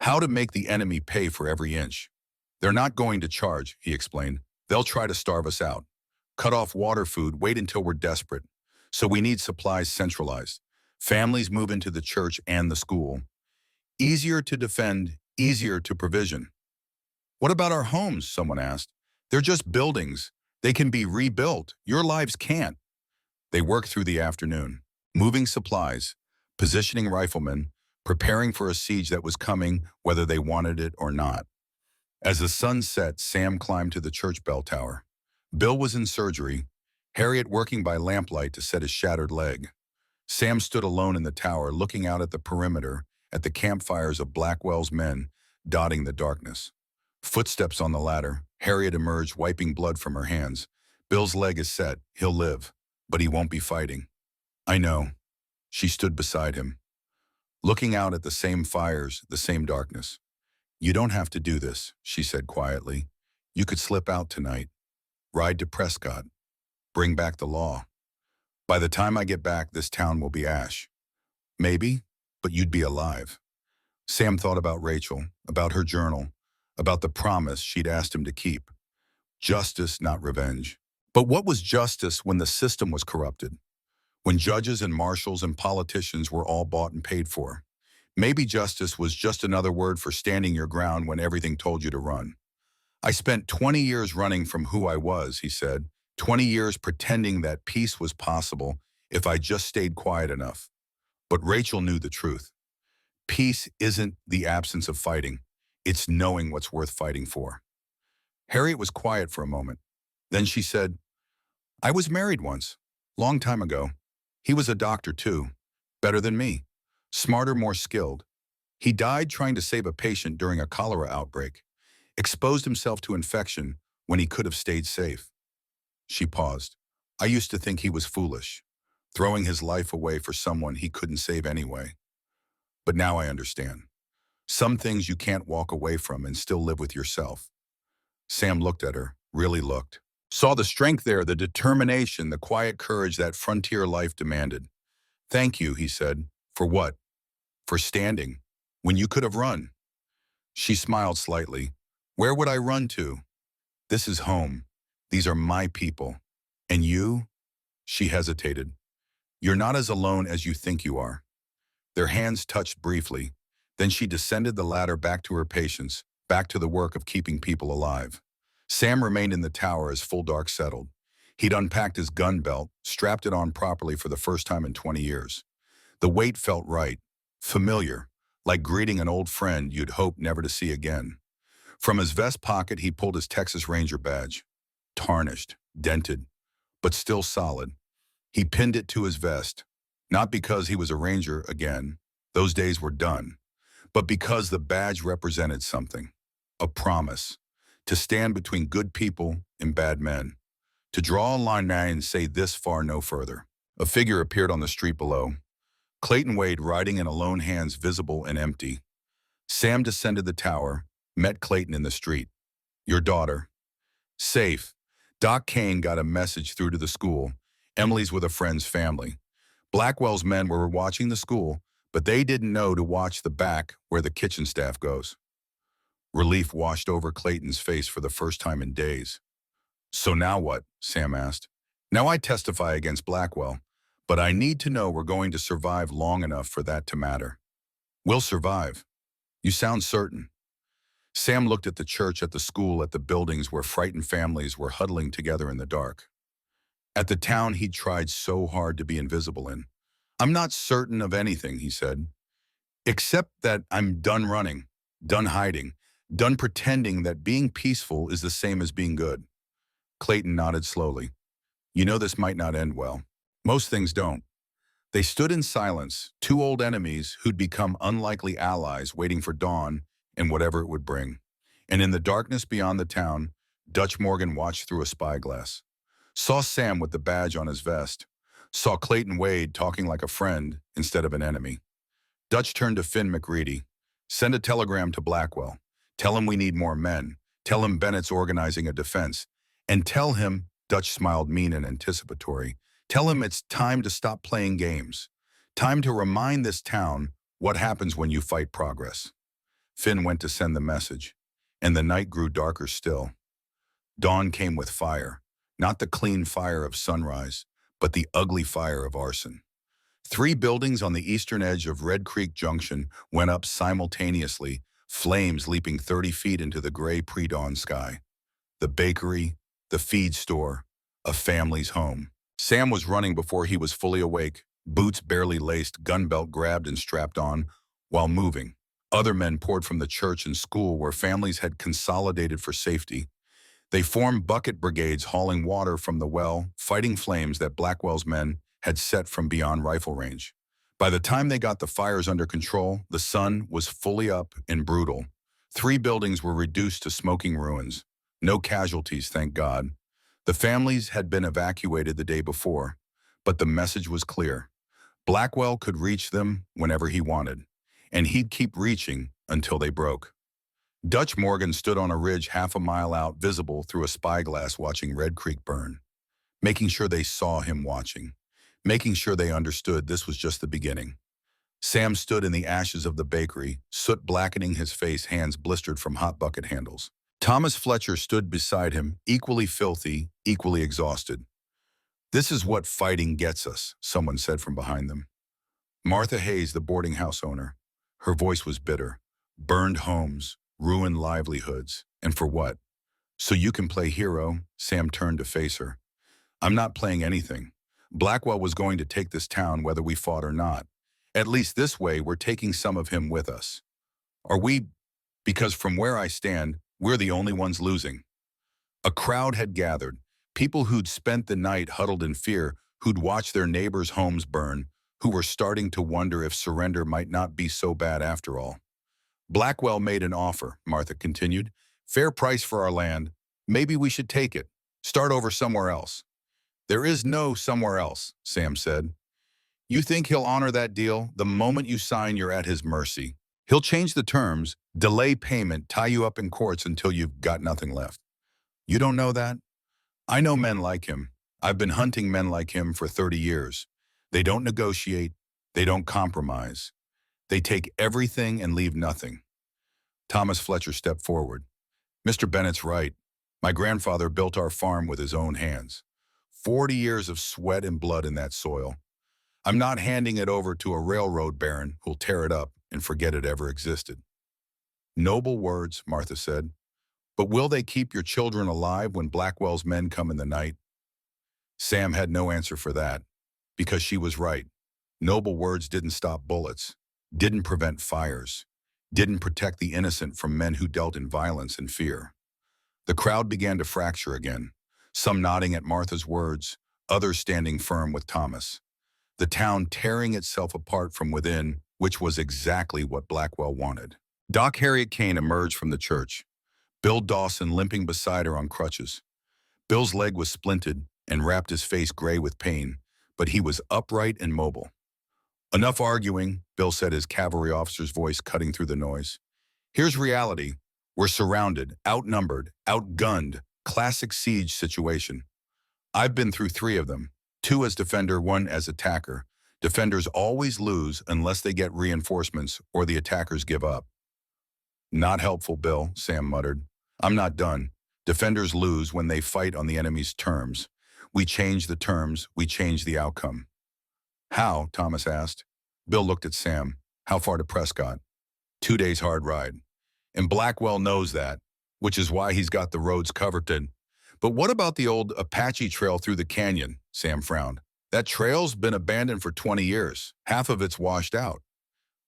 How to make the enemy pay for every inch. "They're not going to charge," he explained. "They'll try to starve us out. Cut off water, food, wait until we're desperate. So we need supplies centralized. Families move into the church and the school. Easier to defend, easier to provision." "What about our homes?" someone asked. "They're just buildings. They can be rebuilt. Your lives can't." They worked through the afternoon, moving supplies, positioning riflemen, preparing for a siege that was coming whether they wanted it or not. As the sun set, Sam climbed to the church bell tower. Bill was in surgery, Harriet working by lamplight to set his shattered leg. Sam stood alone in the tower, looking out at the perimeter, at the campfires of Blackwell's men dotting the darkness. Footsteps on the ladder. Harriet emerged, wiping blood from her hands. "Bill's leg is set. He'll live, but he won't be fighting." "I know." She stood beside him, looking out at the same fires, the same darkness. "You don't have to do this," she said quietly. "You could slip out tonight, ride to Prescott, bring back the law. By the time I get back, this town will be ash. Maybe, but you'd be alive." Sam thought about Rachel, about her journal, about the promise she'd asked him to keep. Justice, not revenge. But what was justice when the system was corrupted? When judges and marshals and politicians were all bought and paid for? Maybe justice was just another word for standing your ground when everything told you to run. "I spent 20 years running from who I was," he said. 20 years pretending that peace was possible if I just stayed quiet enough. But Rachel knew the truth. Peace isn't the absence of fighting. It's knowing what's worth fighting for. Harriet was quiet for a moment. Then she said, "I was married once, long time ago. He was a doctor too, better than me. Smarter, more skilled. He died trying to save a patient during a cholera outbreak, exposed himself to infection when he could have stayed safe. She paused. I used to think he was foolish, throwing his life away for someone he couldn't save anyway. But now I understand. Some things you can't walk away from and still live with yourself. Sam looked at her, really looked. Saw the strength there, the determination, the quiet courage that frontier life demanded. Thank you, he said. For what? For standing, when you could have run. She smiled slightly. Where would I run to? This is home. These are my people. And you? She hesitated. You're not as alone as you think you are. Their hands touched briefly. Then she descended the ladder back to her patients, back to the work of keeping people alive. Sam remained in the tower as full dark settled. He'd unpacked his gun belt, strapped it on properly for the first time in 20 years. The weight felt right, familiar, like greeting an old friend you'd hoped never to see again. From his vest pocket, he pulled his Texas Ranger badge. Tarnished, dented, but still solid. He pinned it to his vest, not because he was a Ranger again, those days were done, but because the badge represented something, a promise, to stand between good people and bad men, to draw a line and say this far, no further. A figure appeared on the street below. Clayton Wade riding in alone, hands visible and empty. Sam descended the tower, met Clayton in the street. Your daughter. Safe. Doc Kane got a message through to the school. Emily's with a friend's family. Blackwell's men were watching the school, but they didn't know to watch the back where the kitchen staff goes. Relief washed over Clayton's face for the first time in days. So now what? Sam asked. Now I testify against Blackwell, but I need to know we're going to survive long enough for that to matter. We'll survive. You sound certain. Sam looked at the church, at the school, at the buildings where frightened families were huddling together in the dark. At the town he'd tried so hard to be invisible in. I'm not certain of anything, he said, except that I'm done running, done hiding, done pretending that being peaceful is the same as being good. Clayton nodded slowly. You know this might not end well. Most things don't. They stood in silence, two old enemies who'd become unlikely allies waiting for dawn and whatever it would bring. And in the darkness beyond the town, Dutch Morgan watched through a spyglass. Saw Sam with the badge on his vest. Saw Clayton Wade talking like a friend instead of an enemy. Dutch turned to Finn McReady. Send a telegram to Blackwell. Tell him we need more men. Tell him Bennett's organizing a defense. And tell him, Dutch smiled mean and anticipatory, tell him it's time to stop playing games. Time to remind this town what happens when you fight progress. Finn went to send the message, and the night grew darker still. Dawn came with fire, not the clean fire of sunrise, but the ugly fire of arson. 3 buildings on the eastern edge of Red Creek Junction went up simultaneously, flames leaping 30 feet into the gray pre-dawn sky. The bakery, the feed store, a family's home. Sam was running before he was fully awake, boots barely laced, gun belt grabbed and strapped on, while moving. Other men poured from the church and school where families had consolidated for safety. They formed bucket brigades hauling water from the well, fighting flames that Blackwell's men had set from beyond rifle range. By the time they got the fires under control, the sun was fully up and brutal. 3 buildings were reduced to smoking ruins. No casualties, thank God. The families had been evacuated the day before, but the message was clear. Blackwell could reach them whenever he wanted, and he'd keep reaching until they broke. Dutch Morgan stood on a ridge half a mile out, visible through a spyglass, watching Red Creek burn, making sure they saw him watching, making sure they understood this was just the beginning. Sam stood in the ashes of the bakery, soot blackening his face, hands blistered from hot bucket handles. Thomas Fletcher stood beside him, equally filthy, equally exhausted. This is what fighting gets us, someone said from behind them. Martha Hayes, the boarding house owner. Her voice was bitter. Burned homes, ruined livelihoods. And for what? So you can play hero? Sam turned to face her. I'm not playing anything. Blackwell was going to take this town whether we fought or not. At least this way, we're taking some of him with us. Are we? Because from where I stand, we're the only ones losing. A crowd had gathered, people who'd spent the night huddled in fear, who'd watched their neighbors' homes burn, who were starting to wonder if surrender might not be so bad after all. Blackwell made an offer, Martha continued. Fair price for our land. Maybe we should take it. Start over somewhere else. There is no somewhere else, Sam said. You think he'll honor that deal? The moment you sign, you're at his mercy. He'll change the terms, delay payment, tie you up in courts until you've got nothing left. You don't know that? I know men like him. I've been hunting men like him for 30 years. They don't negotiate. They don't compromise. They take everything and leave nothing. Thomas Fletcher stepped forward. Mr. Bennett's right. My grandfather built our farm with his own hands. 40 years of sweat and blood in that soil. I'm not handing it over to a railroad baron who'll tear it up and forget it ever existed. Noble words, Martha said. But will they keep your children alive when Blackwell's men come in the night? Sam had no answer for that, because she was right. Noble words didn't stop bullets, didn't prevent fires, didn't protect the innocent from men who dealt in violence and fear. The crowd began to fracture again, some nodding at Martha's words, others standing firm with Thomas. The town tearing itself apart from within, which was exactly what Blackwell wanted. Doc Harriet Kane emerged from the church, Bill Dawson limping beside her on crutches. Bill's leg was splinted and wrapped his face gray with pain, but he was upright and mobile. Enough arguing, Bill said, his cavalry officer's voice cutting through the noise. Here's reality. We're surrounded, outnumbered, outgunned, classic siege situation. I've been through 3 of them, 2 as defender, 1 as attacker. Defenders always lose unless they get reinforcements or the attackers give up. Not helpful, Bill, Sam muttered. I'm not done. Defenders lose when they fight on the enemy's terms. We change the terms, we change the outcome. How? Thomas asked. Bill looked at Sam. How far to Prescott? 2 days hard ride. And Blackwell knows that, which is why he's got the roads covered. But what about the old Apache trail through the canyon? Sam frowned. That trail's been abandoned for 20 years. Half of it's washed out.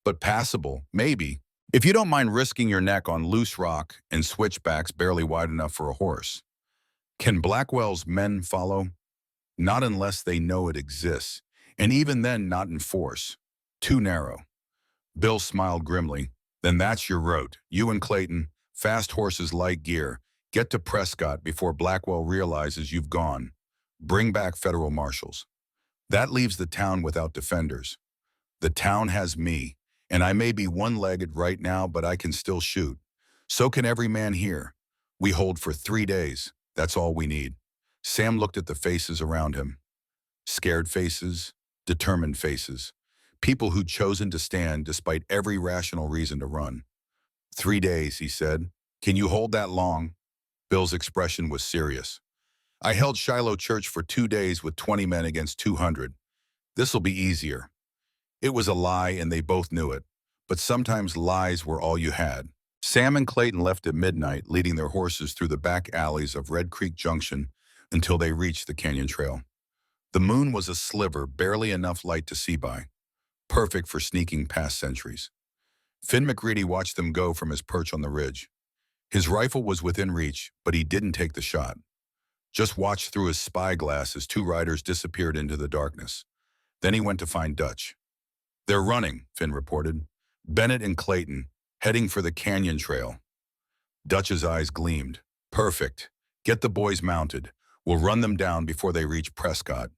But passable, maybe, if you don't mind risking your neck on loose rock and switchbacks barely wide enough for a horse. Can Blackwell's men follow? Not unless they know it exists, and even then not in force. Too narrow. Bill smiled grimly. Then that's your route. You and Clayton, fast horses, light gear. Get to Prescott before Blackwell realizes you've gone. Bring back federal marshals. That leaves the town without defenders. The town has me, and I may be one-legged right now, but I can still shoot. So can every man here. We hold for 3 days. That's all we need. Sam looked at the faces around him. Scared faces, determined faces. People who'd chosen to stand despite every rational reason to run. 3 days, he said. Can you hold that long? Bill's expression was serious. I held Shiloh Church for 2 days with 20 men against 200. This'll be easier. It was a lie, and they both knew it. But sometimes lies were all you had. Sam and Clayton left at midnight, leading their horses through the back alleys of Red Creek Junction until they reached the canyon trail. The moon was a sliver, barely enough light to see by. Perfect for sneaking past sentries. Finn McReady watched them go from his perch on the ridge. His rifle was within reach, but he didn't take the shot. Just watched through his spyglass as 2 riders disappeared into the darkness. Then he went to find Dutch. They're running, Finn reported. Bennett and Clayton, heading for the canyon trail. Dutch's eyes gleamed. Perfect. Get the boys mounted. We'll run them down before they reach Prescott.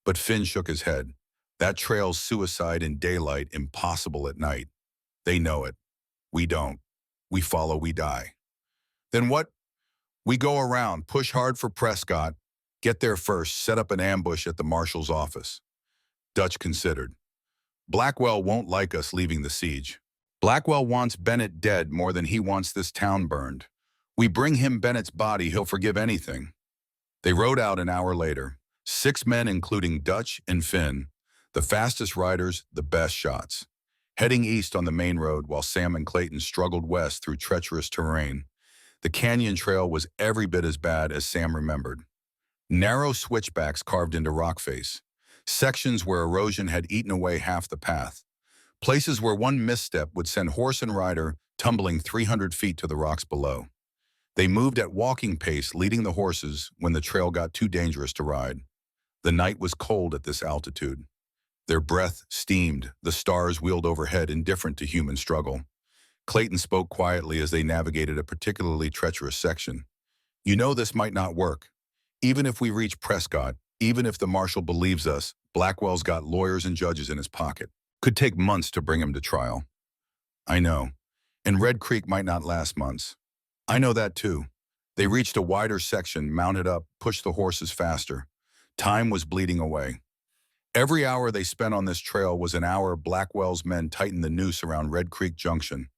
But Finn shook his head. That trail's suicide in daylight, impossible at night. They know it. We don't. We follow, we die. Then what? We go around, push hard for Prescott, get there first, set up an ambush at the marshal's office. Dutch considered. Blackwell won't like us leaving the siege. Blackwell wants Bennett dead more than he wants this town burned. We bring him Bennett's body, he'll forgive anything. They rode out an hour later. 6 men, including Dutch and Finn, the fastest riders, the best shots. Heading east on the main road while Sam and Clayton struggled west through treacherous terrain. The canyon trail was every bit as bad as Sam remembered. Narrow switchbacks carved into rock face. Sections where erosion had eaten away half the path. Places where one misstep would send horse and rider tumbling 300 feet to the rocks below. They moved at walking pace, leading the horses when the trail got too dangerous to ride. The night was cold at this altitude. Their breath steamed, the stars wheeled overhead, indifferent to human struggle. Clayton spoke quietly as they navigated a particularly treacherous section. You know this might not work. Even if we reach Prescott, even if the marshal believes us, Blackwell's got lawyers and judges in his pocket. Could take months to bring him to trial. I know. And Red Creek might not last months. I know that too. They reached a wider section, mounted up, pushed the horses faster. Time was bleeding away. Every hour they spent on this trail was an hour Blackwell's men tightened the noose around Red Creek Junction.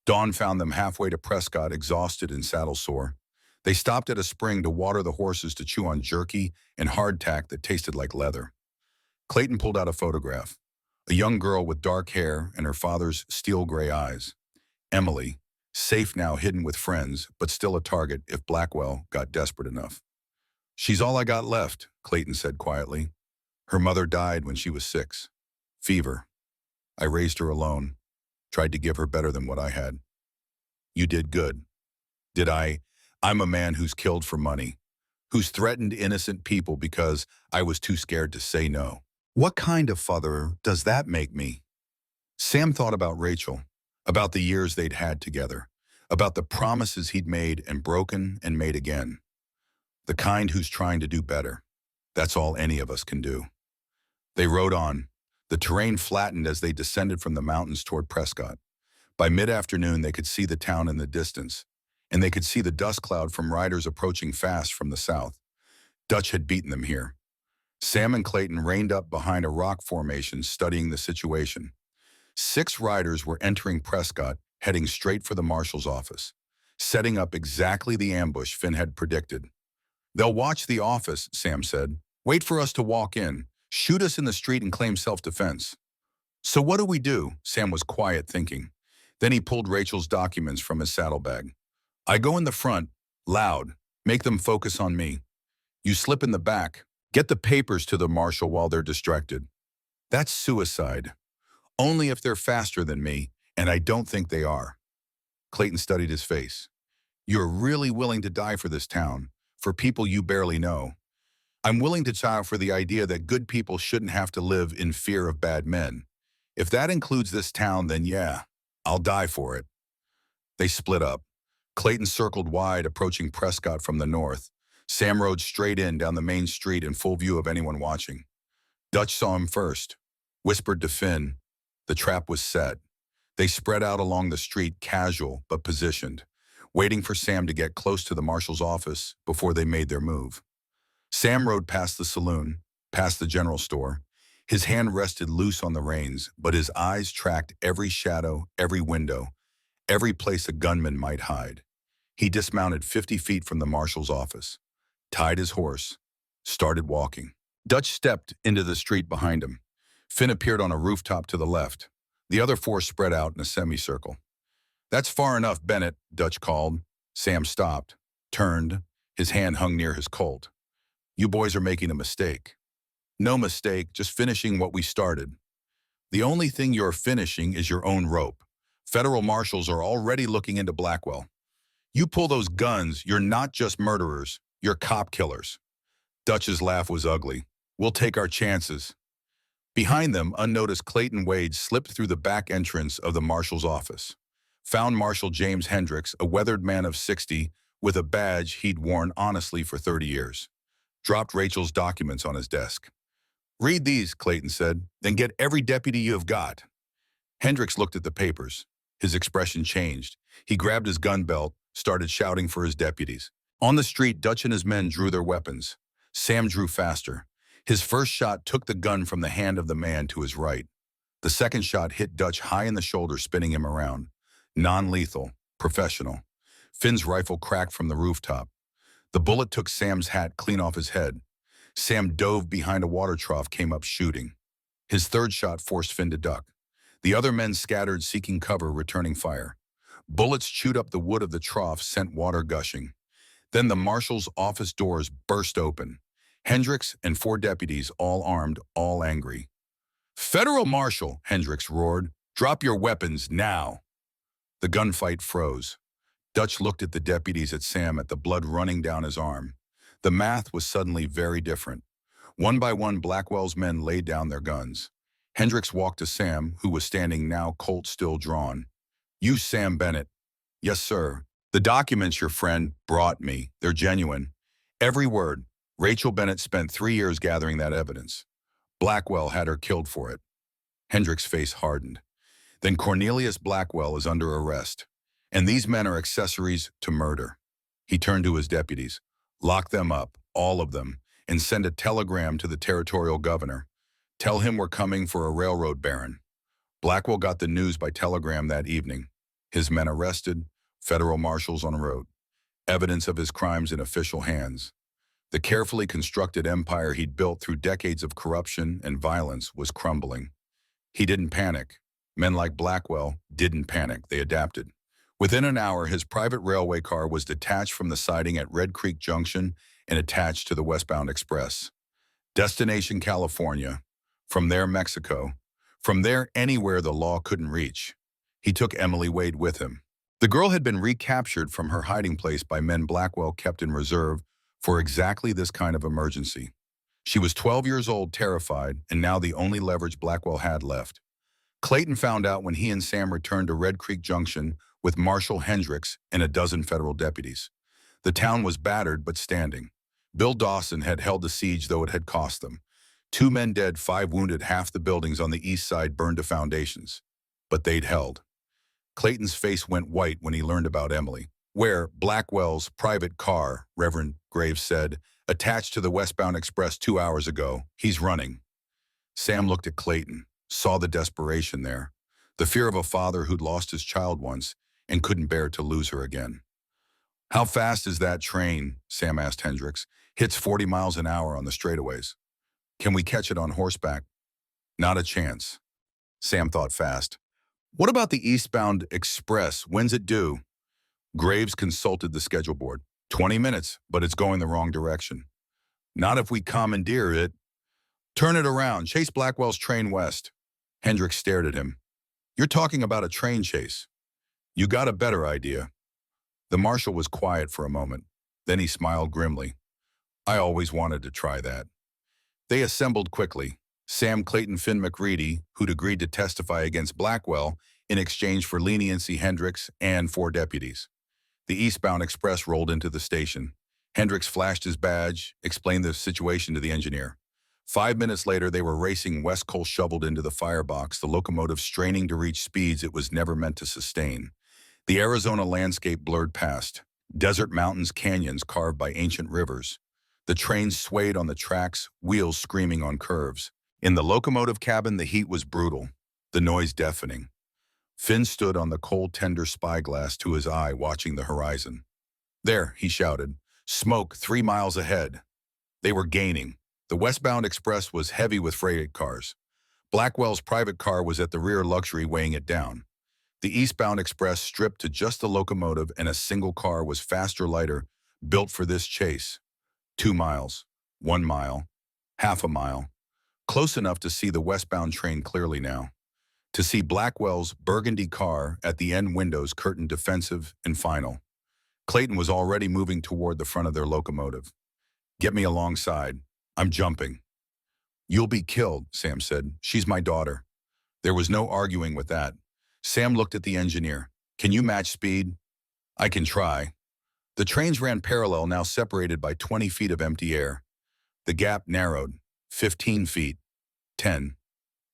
Dawn found them halfway to Prescott, exhausted and saddle sore. They stopped at a spring to water the horses to chew on jerky and hardtack that tasted like leather. Clayton pulled out a photograph. A young girl with dark hair and her father's steel gray eyes. Emily, safe now hidden with friends, but still a target if Blackwell got desperate enough. She's all I got left, Clayton said quietly. Her mother died when she was 6. Fever. I raised her alone, tried to give her better than what I had. You did good. Did I? I'm a man who's killed for money, who's threatened innocent people because I was too scared to say no. What kind of father does that make me? Sam thought about Rachel, about the years they'd had together, about the promises he'd made and broken and made again. The kind who's trying to do better. That's all any of us can do. They rode on. The terrain flattened as they descended from the mountains toward Prescott. By mid-afternoon, they could see the town in the distance, and they could see the dust cloud from riders approaching fast from the south. Dutch had beaten them here. Sam and Clayton reined up behind a rock formation, studying the situation. 6 riders were entering Prescott, heading straight for the marshal's office, setting up exactly the ambush Finn had predicted. They'll watch the office, Sam said. Wait for us to walk in, shoot us in the street and claim self-defense. So what do we do? Sam was quiet, thinking. Then he pulled Rachel's documents from his saddlebag. I go in the front, loud, make them focus on me. You slip in the back, get the papers to the marshal while they're distracted. That's suicide. Only if they're faster than me, and I don't think they are. Clayton studied his face. You're really willing to die for this town, for people you barely know. I'm willing to die for the idea that good people shouldn't have to live in fear of bad men. If that includes this town, then yeah, I'll die for it. They split up. Clayton circled wide, approaching Prescott from the north. Sam rode straight in down the main street in full view of anyone watching. Dutch saw him first, whispered to Finn. The trap was set. They spread out along the street, casual but positioned, waiting for Sam to get close to the marshal's office before they made their move. Sam rode past the saloon, past the general store. His hand rested loose on the reins, but his eyes tracked every shadow, every window, every place a gunman might hide. He dismounted 50 feet from the marshal's office, tied his horse, started walking. Dutch stepped into the street behind him. Finn appeared on a rooftop to the left. The other 4 spread out in a semicircle. That's far enough, Bennett, Dutch called. Sam stopped, turned. His hand hung near his Colt. You boys are making a mistake. No mistake, just finishing what we started. The only thing you're finishing is your own rope. Federal marshals are already looking into Blackwell. You pull those guns, you're not just murderers, you're cop killers. Dutch's laugh was ugly. We'll take our chances. Behind them, unnoticed, Clayton Wade slipped through the back entrance of the marshal's office. Found Marshal James Hendricks, a weathered man of 60, with a badge he'd worn honestly for 30 years. Dropped Rachel's documents on his desk. Read these, Clayton said, then get every deputy you have got. Hendricks looked at the papers. His expression changed. He grabbed his gun belt, started shouting for his deputies. On the street, Dutch and his men drew their weapons. Sam drew faster. His first shot took the gun from the hand of the man to his right. The second shot hit Dutch high in the shoulder, spinning him around. Non-lethal, professional. Finn's rifle cracked from the rooftop. The bullet took Sam's hat clean off his head. Sam dove behind a water trough, came up shooting. His third shot forced Finn to duck. The other men scattered, seeking cover, returning fire. Bullets chewed up the wood of the trough, sent water gushing. Then the marshal's office doors burst open. Hendricks and 4 deputies, all armed, all angry. Federal Marshal, Hendricks roared, drop your weapons now. The gunfight froze. Dutch looked at the deputies, at Sam, at the blood running down his arm. The math was suddenly very different. One by one, Blackwell's men laid down their guns. Hendricks walked to Sam, who was standing now, Colt still drawn. You Sam Bennett? Yes, sir. The documents your friend brought me, they're genuine. Every word. Rachel Bennett spent 3 years gathering that evidence. Blackwell had her killed for it. Hendricks' face hardened. Then Cornelius Blackwell is under arrest. And these men are accessories to murder. He turned to his deputies. Lock them up, all of them, and send a telegram to the territorial governor. Tell him we're coming for a railroad baron. Blackwell got the news by telegram that evening. His men arrested, federal marshals en route. Evidence of his crimes in official hands. The carefully constructed empire he'd built through decades of corruption and violence was crumbling. He didn't panic. Men like Blackwell didn't panic, they adapted. Within an hour, his private railway car was detached from the siding at Red Creek Junction and attached to the westbound express. Destination California. From there, Mexico. From there, anywhere the law couldn't reach. He took Emily Wade with him. The girl had been recaptured from her hiding place by men Blackwell kept in reserve for exactly this kind of emergency. She was 12 years old, terrified, and now the only leverage Blackwell had left. Clayton found out when he and Sam returned to Red Creek Junction with Marshal Hendricks and a dozen federal deputies. The town was battered but standing. Bill Dawson had held the siege, though it had cost them. 2 men dead, 5 wounded, half the buildings on the east side burned to foundations. But they'd held. Clayton's face went white when he learned about Emily, where Blackwell's private car, Reverend Graves said, attached to the westbound express 2 hours ago. He's running. Sam looked at Clayton, saw the desperation there, the fear of a father who'd lost his child once and couldn't bear to lose her again. How fast is that train? Sam asked Hendricks. Hits 40 miles an hour on the straightaways. Can we catch it on horseback? Not a chance. Sam thought fast. What about the eastbound express? When's it due? Graves consulted the schedule board. 20 minutes, but it's going the wrong direction. Not if we commandeer it. Turn it around. Chase Blackwell's train west. Hendricks stared at him. You're talking about a train chase. You got a better idea. The marshal was quiet for a moment. Then he smiled grimly. I always wanted to try that. They assembled quickly. Sam, Clayton, Finn McReady, who'd agreed to testify against Blackwell in exchange for leniency, Hendricks, and 4 deputies. The eastbound express rolled into the station. Hendricks flashed his badge, explained the situation to the engineer. 5 minutes later, they were racing west. Coal shoveled into the firebox, the locomotive straining to reach speeds it was never meant to sustain. The Arizona landscape blurred past. Desert mountains, canyons carved by ancient rivers. The train swayed on the tracks, wheels screaming on curves. In the locomotive cabin, the heat was brutal, the noise deafening. Finn stood on the cold, tender spyglass to his eye, watching the horizon. There, he shouted. Smoke 3 miles ahead. They were gaining. The westbound express was heavy with freight cars. Blackwell's private car was at the rear, luxury weighing it down. The eastbound express stripped to just the locomotive, and a single car was faster, lighter, built for this chase. 2 miles, 1 mile, half a mile. Close enough to see the westbound train clearly now. To see Blackwell's burgundy car at the end windows curtained defensive and final. Clayton was already moving toward the front of their locomotive. Get me alongside. I'm jumping. You'll be killed, Sam said. She's my daughter. There was no arguing with that. Sam looked at the engineer. Can you match speed? I can try. The trains ran parallel, now separated by 20 feet of empty air. The gap narrowed. 15 feet. 10.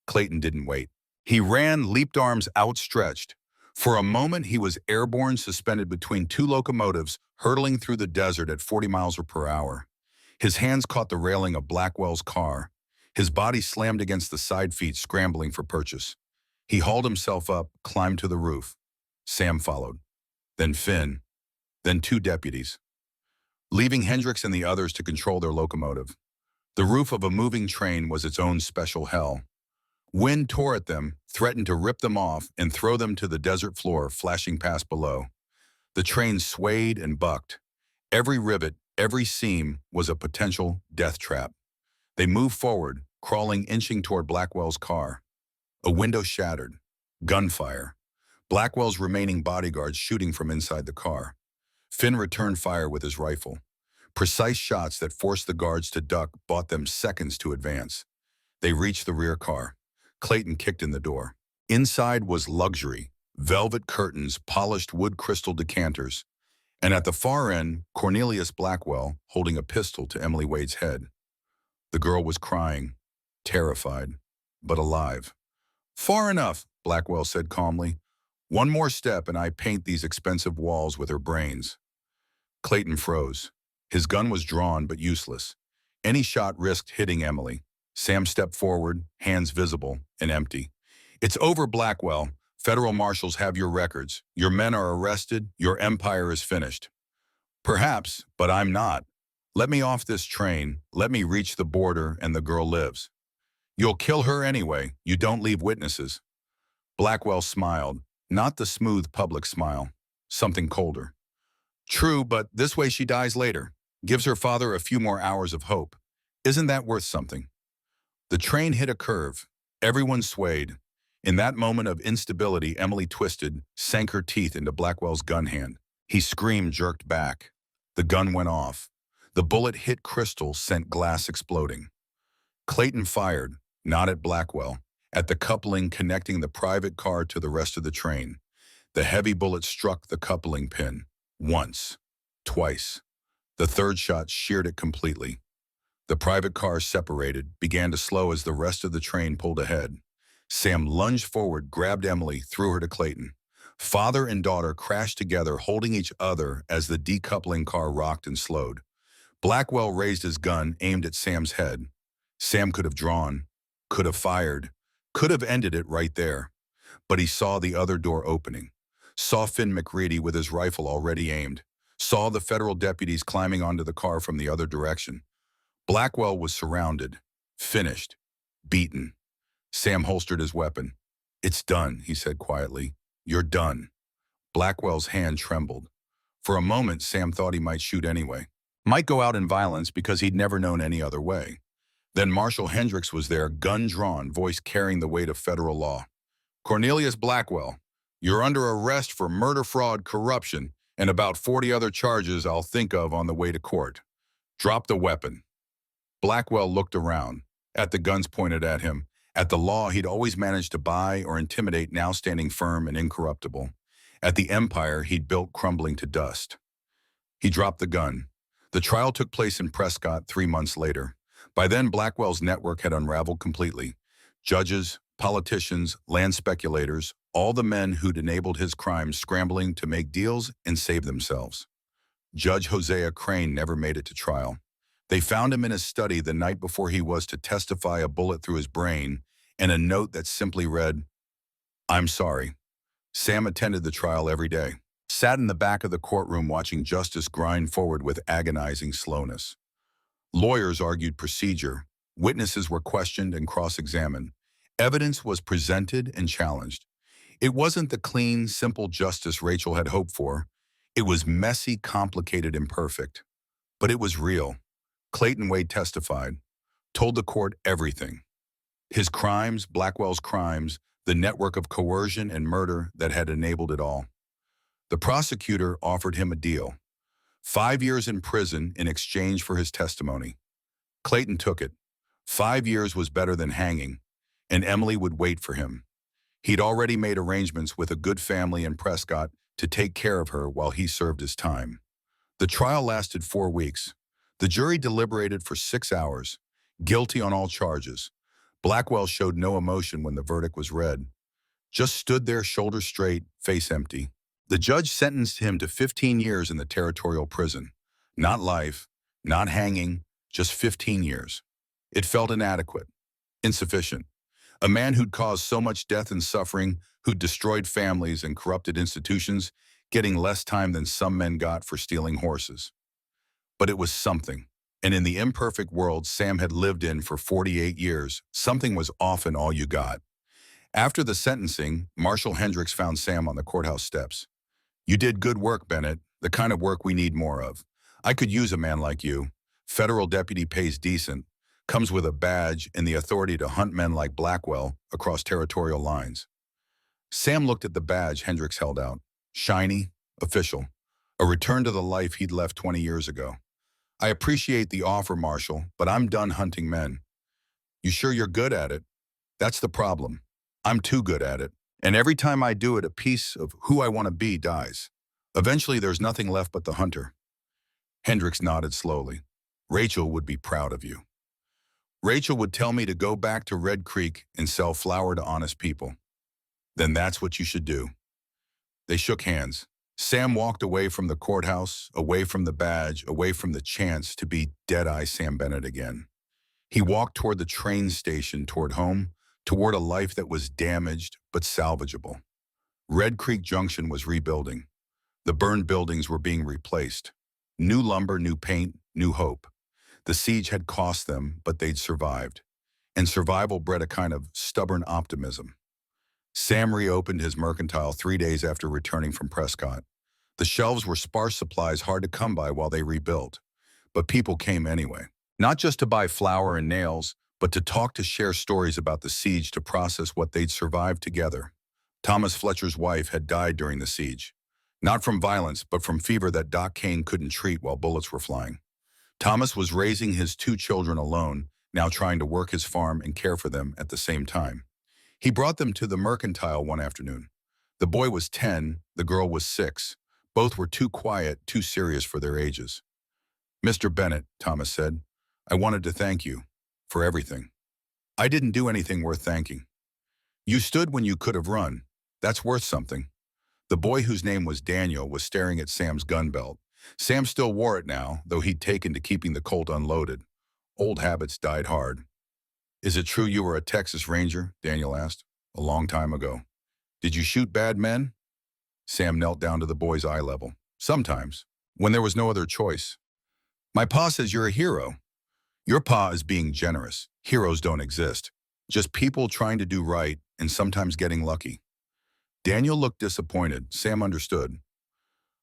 Clayton didn't wait. He ran, leaped, arms outstretched. For a moment, he was airborne, suspended between 2 locomotives, hurtling through the desert at 40 miles per hour. His hands caught the railing of Blackwell's car. His body slammed against the side feet, scrambling for purchase. He hauled himself up, climbed to the roof. Sam followed. Then Finn. Then 2 deputies. Leaving Hendricks and the others to control their locomotive. The roof of a moving train was its own special hell. Wind tore at them, threatened to rip them off and throw them to the desert floor, flashing past below. The train swayed and bucked. Every rivet, every seam was a potential death trap. They moved forward, crawling, inching toward Blackwell's car. A window shattered. Gunfire. Blackwell's remaining bodyguards shooting from inside the car. Finn returned fire with his rifle. Precise shots that forced the guards to duck, bought them seconds to advance. They reached the rear car. Clayton kicked in the door. Inside was luxury, velvet curtains, polished wood crystal decanters, and at the far end, Cornelius Blackwell holding a pistol to Emily Wade's head. The girl was crying, terrified, but alive. "Far enough," Blackwell said calmly. "One more step and I paint these expensive walls with her brains." Clayton froze. His gun was drawn but useless. Any shot risked hitting Emily. Sam stepped forward, hands visible and empty. "It's over, Blackwell. Federal marshals have your records. Your men are arrested. Your empire is finished." "Perhaps, but I'm not. Let me off this train. Let me reach the border and the girl lives." "You'll kill her anyway. You don't leave witnesses." Blackwell smiled, not the smooth public smile, something colder. "True, but this way she dies later. Gives her father a few more hours of hope. Isn't that worth something?" The train hit a curve. Everyone swayed. In that moment of instability, Emily twisted, sank her teeth into Blackwell's gun hand. He screamed, jerked back. The gun went off. The bullet hit crystal, sent glass exploding. Clayton fired, not at Blackwell, at the coupling connecting the private car to the rest of the train. The heavy bullet struck the coupling pin. Once. Twice. The third shot sheared it completely. The private car separated, began to slow as the rest of the train pulled ahead. Sam lunged forward, grabbed Emily, threw her to Clayton. Father and daughter crashed together, holding each other as the decoupling car rocked and slowed. Blackwell raised his gun, aimed at Sam's head. Sam could have drawn, could have fired, could have ended it right there. But he saw the other door opening, saw Finn McReady with his rifle already aimed, saw the federal deputies climbing onto the car from the other direction. Blackwell was surrounded, finished, beaten. Sam holstered his weapon. "It's done," he said quietly. "You're done." Blackwell's hand trembled. For a moment, Sam thought he might shoot anyway. Might go out in violence because he'd never known any other way. Then Marshal Hendricks was there, gun drawn, voice carrying the weight of federal law. "Cornelius Blackwell, you're under arrest for murder, fraud, corruption, and about 40 other charges I'll think of on the way to court. Drop the weapon." Blackwell looked around, at the guns pointed at him, at the law he'd always managed to buy or intimidate now standing firm and incorruptible, at the empire he'd built crumbling to dust. He dropped the gun. The trial took place in Prescott 3 months later. By then, Blackwell's network had unraveled completely. Judges, politicians, land speculators, all the men who'd enabled his crimes scrambling to make deals and save themselves. Judge Hosea Crane never made it to trial. They found him in his study the night before he was to testify, a bullet through his brain, and a note that simply read, "I'm sorry." Sam attended the trial every day, sat in the back of the courtroom watching justice grind forward with agonizing slowness. Lawyers argued procedure, witnesses were questioned and cross-examined, evidence was presented and challenged. It wasn't the clean, simple justice Rachel had hoped for. It was messy, complicated, imperfect. But it was real. Clayton Wade testified, told the court everything. His crimes, Blackwell's crimes, the network of coercion and murder that had enabled it all. The prosecutor offered him a deal. 5 years in prison in exchange for his testimony. Clayton took it. 5 years was better than hanging, and Emily would wait for him. He'd already made arrangements with a good family in Prescott to take care of her while he served his time. The trial lasted 4 weeks. The jury deliberated for 6 hours, guilty on all charges. Blackwell showed no emotion when the verdict was read. Just stood there, shoulders straight, face empty. The judge sentenced him to 15 years in the territorial prison. Not life, not hanging, just 15 years. It felt inadequate, insufficient. A man who'd caused so much death and suffering, who'd destroyed families and corrupted institutions, getting less time than some men got for stealing horses. But it was something. And in the imperfect world Sam had lived in for 48 years, something was often all you got. After the sentencing, Marshal Hendricks found Sam on the courthouse steps. "You did good work, Bennett, the kind of work we need more of. I could use a man like you. Federal deputy pays decent, comes with a badge and the authority to hunt men like Blackwell across territorial lines." Sam looked at the badge Hendricks held out. Shiny, official, a return to the life he'd left 20 years ago. "I appreciate the offer, Marshal, but I'm done hunting men." "You sure you're good at it?" That's the problem. I'm too good at it. And every time I do it, a piece of who I want to be dies. Eventually, there's nothing left but the hunter. Hendricks nodded slowly. Rachel would be proud of you. Rachel would tell me to go back to Red Creek and sell flour to honest people. Then that's what you should do. They shook hands. Sam walked away from the courthouse, away from the badge, away from the chance to be Deadeye Sam Bennett again. He walked toward the train station, toward home, toward a life that was damaged but salvageable. Red Creek Junction was rebuilding. The burned buildings were being replaced. New lumber, new paint, new hope. The siege had cost them, but they'd survived. And survival bred a kind of stubborn optimism. Sam reopened his mercantile 3 days after returning from Prescott. The shelves were sparse supplies hard to come by while they rebuilt. But people came anyway. Not just to buy flour and nails, but to talk, to share stories about the siege, to process what they'd survived together. Thomas Fletcher's wife had died during the siege. Not from violence, but from fever that Doc Kane couldn't treat while bullets were flying. Thomas was raising his 2 children alone, now trying to work his farm and care for them at the same time. He brought them to the mercantile one afternoon. The boy was 10, the girl was 6. Both were too quiet, too serious for their ages. "Mr. Bennett," Thomas said, "I wanted to thank you for everything." "I didn't do anything worth thanking. You stood when you could have run. That's worth something." The boy, whose name was Daniel, was staring at Sam's gun belt. Sam still wore it now, though he'd taken to keeping the Colt unloaded. Old habits died hard. "Is it true you were a Texas Ranger?" Daniel asked. "A long time ago." "Did you shoot bad men?" Sam knelt down to the boy's eye level. "Sometimes, when there was no other choice." "My pa says you're a hero." "Your pa is being generous. Heroes don't exist. Just people trying to do right and sometimes getting lucky." Daniel looked disappointed. Sam understood.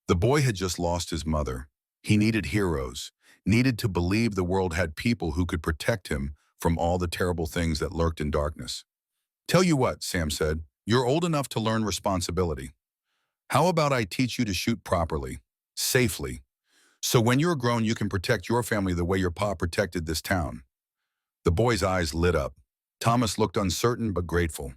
The boy had just lost his mother. He needed heroes, needed to believe the world had people who could protect him from all the terrible things that lurked in darkness. "Tell you what," Sam said, "you're old enough to learn responsibility. How about I teach you to shoot properly, safely, so when you're grown you can protect your family the way your pa protected this town?" The boy's eyes lit up. Thomas looked uncertain but grateful.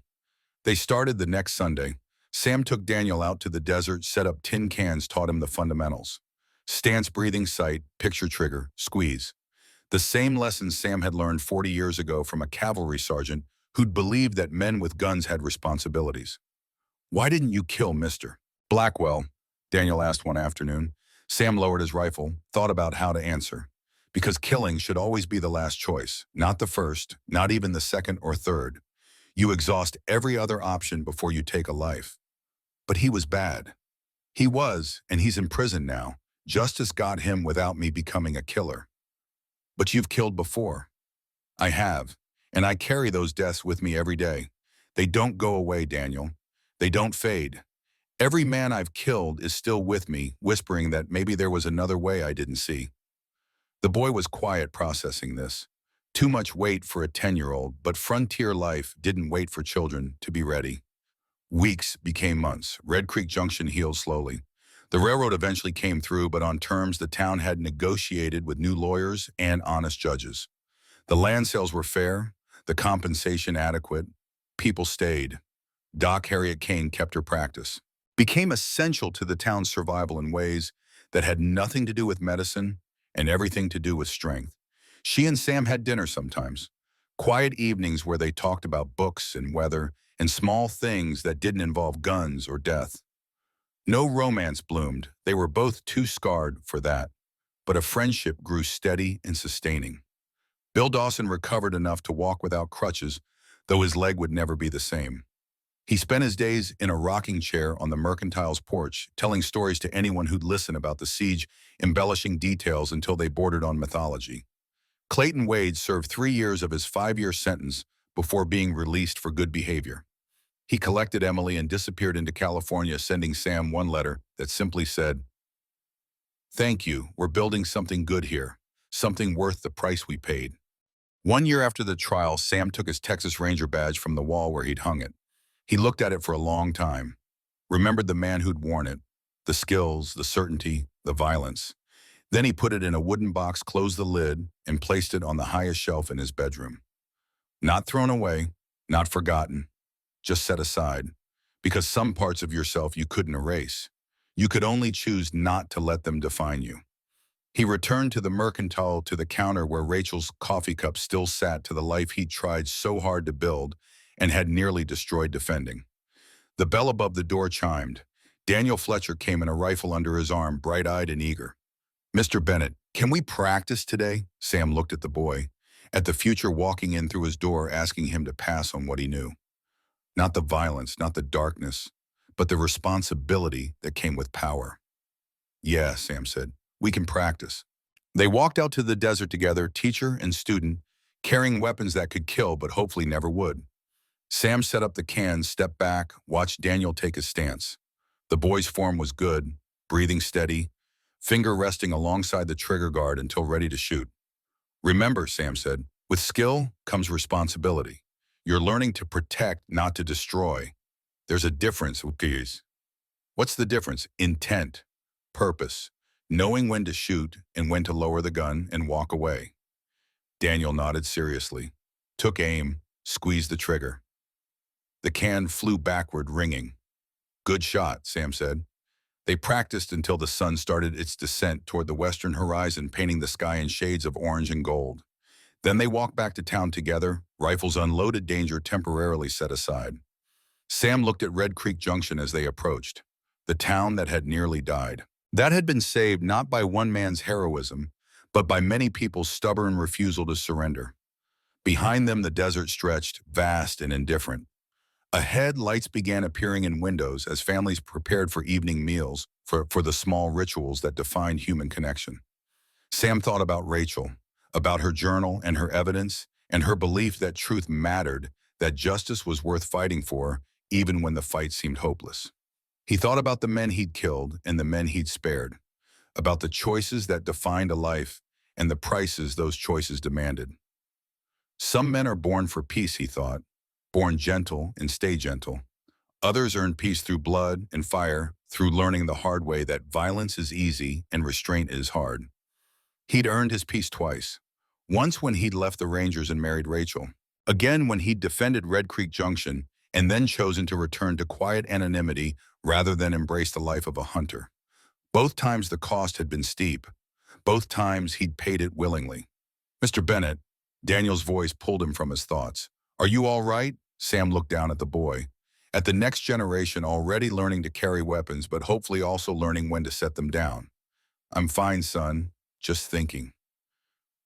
They started the next Sunday. Sam took Daniel out to the desert, set up tin cans, taught him the fundamentals. Stance, breathing, sight, picture, trigger, squeeze. The same lessons Sam had learned 40 years ago from a cavalry sergeant who'd believed that men with guns had responsibilities. "Why didn't you kill Mr. Blackwell?" Daniel asked one afternoon. Sam lowered his rifle, thought about how to answer. "Because killing should always be the last choice, not the first, not even the second or third. You exhaust every other option before you take a life." "But he was bad." "He was, and he's in prison now. Justice got him without me becoming a killer." "But you've killed before." "I have, and I carry those deaths with me every day. They don't go away, Daniel. They don't fade. Every man I've killed is still with me, whispering that maybe there was another way I didn't see." The boy was quiet, processing this. Too much weight for a 10-year-old, but frontier life didn't wait for children to be ready. Weeks became months. Red Creek Junction healed slowly. The railroad eventually came through, but on terms the town had negotiated with new lawyers and honest judges. The land sales were fair, the compensation adequate. People stayed. Doc Harriet Kane kept her practice. Became essential to the town's survival in ways that had nothing to do with medicine and everything to do with strength. She and Sam had dinner sometimes. Quiet evenings where they talked about books and weather and small things that didn't involve guns or death. No romance bloomed. They were both too scarred for that. But a friendship grew steady and sustaining. Bill Dawson recovered enough to walk without crutches, though his leg would never be the same. He spent his days in a rocking chair on the mercantile's porch, telling stories to anyone who'd listen about the siege, embellishing details until they bordered on mythology. Clayton Wade served 3 years of his 5-year sentence before being released for good behavior. He collected Emily and disappeared into California, sending Sam one letter that simply said, "Thank you, we're building something good here, something worth the price we paid." 1 year after the trial, Sam took his Texas Ranger badge from the wall where he'd hung it. He looked at it for a long time, remembered the man who'd worn it, the skills, the certainty, the violence. Then he put it in a wooden box, closed the lid, and placed it on the highest shelf in his bedroom. Not thrown away, Not forgotten, just set aside, because some parts of yourself you couldn't erase. You could only choose not to let them define you. He returned to the mercantile, to the counter where Rachel's coffee cup still sat, to the life he'd tried so hard to build and had nearly destroyed defending. The bell above the door chimed. Daniel Fletcher came in, a rifle under his arm, bright-eyed and eager. "Mr. Bennett, can we practice today?" Sam looked at the boy, at the future walking in through his door, asking him to pass on what he knew. Not the violence, not the darkness, but the responsibility that came with power. "Yeah," Sam said, "we can practice." They walked out to the desert together, teacher and student, carrying weapons that could kill but hopefully never would. Sam set up the cans, stepped back, watched Daniel take his stance. The boy's form was good, breathing steady, finger resting alongside the trigger guard until ready to shoot. "Remember," Sam said, "with skill comes responsibility. You're learning to protect, not to destroy. There's a difference, Ukis." "What's the difference?" "Intent, purpose, knowing when to shoot and when to lower the gun and walk away." Daniel nodded seriously, took aim, squeezed the trigger. The can flew backward, ringing. "Good shot," Sam said. They practiced until the sun started its descent toward the western horizon, painting the sky in shades of orange and gold. Then they walked back to town together, rifles unloaded, danger temporarily set aside. Sam looked at Red Creek Junction as they approached, the town that had nearly died. That had been saved not by one man's heroism, but by many people's stubborn refusal to surrender. Behind them, the desert stretched, vast and indifferent. Ahead, lights began appearing in windows as families prepared for evening meals, for the small rituals that defined human connection. Sam thought about Rachel, about her journal and her evidence, and her belief that truth mattered, that justice was worth fighting for, even when the fight seemed hopeless. He thought about the men he'd killed and the men he'd spared, about the choices that defined a life and the prices those choices demanded. Some men are born for peace, he thought, born gentle and stay gentle. Others earn peace through blood and fire, through learning the hard way that violence is easy and restraint is hard. He'd earned his peace twice. Once when he'd left the Rangers and married Rachel. Again when he'd defended Red Creek Junction and then chosen to return to quiet anonymity rather than embrace the life of a hunter. Both times the cost had been steep. Both times he'd paid it willingly. "Mr. Bennett," Daniel's voice pulled him from his thoughts. "Are you all right?" Sam looked down at the boy, at the next generation already learning to carry weapons, but hopefully also learning when to set them down. "I'm fine, son. Just thinking."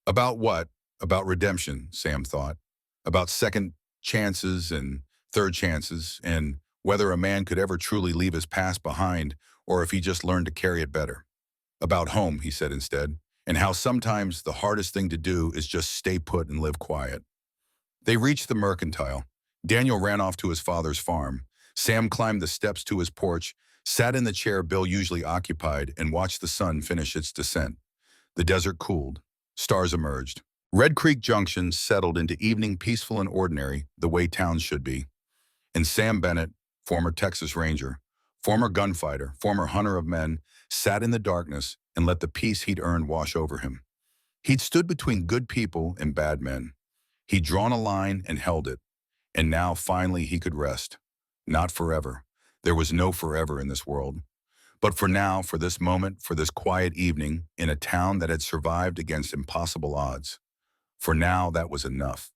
About what? About redemption, Sam thought. About second chances and third chances, and whether a man could ever truly leave his past behind or if he just learned to carry it better. About home, he said instead, and how sometimes the hardest thing to do is just stay put and live quiet. They reached the mercantile. Daniel ran off to his father's farm. Sam climbed the steps to his porch, sat in the chair Bill usually occupied, and watched the sun finish its descent. The desert cooled. Stars emerged. Red Creek Junction settled into evening, peaceful and ordinary, the way towns should be. And Sam Bennett, former Texas Ranger, former gunfighter, former hunter of men, sat in the darkness and let the peace he'd earned wash over him. He'd stood between good people and bad men. He'd drawn a line and held it. And now, finally, he could rest. Not forever. There was no forever in this world. But for now, for this moment, for this quiet evening, in a town that had survived against impossible odds. For now, that was enough.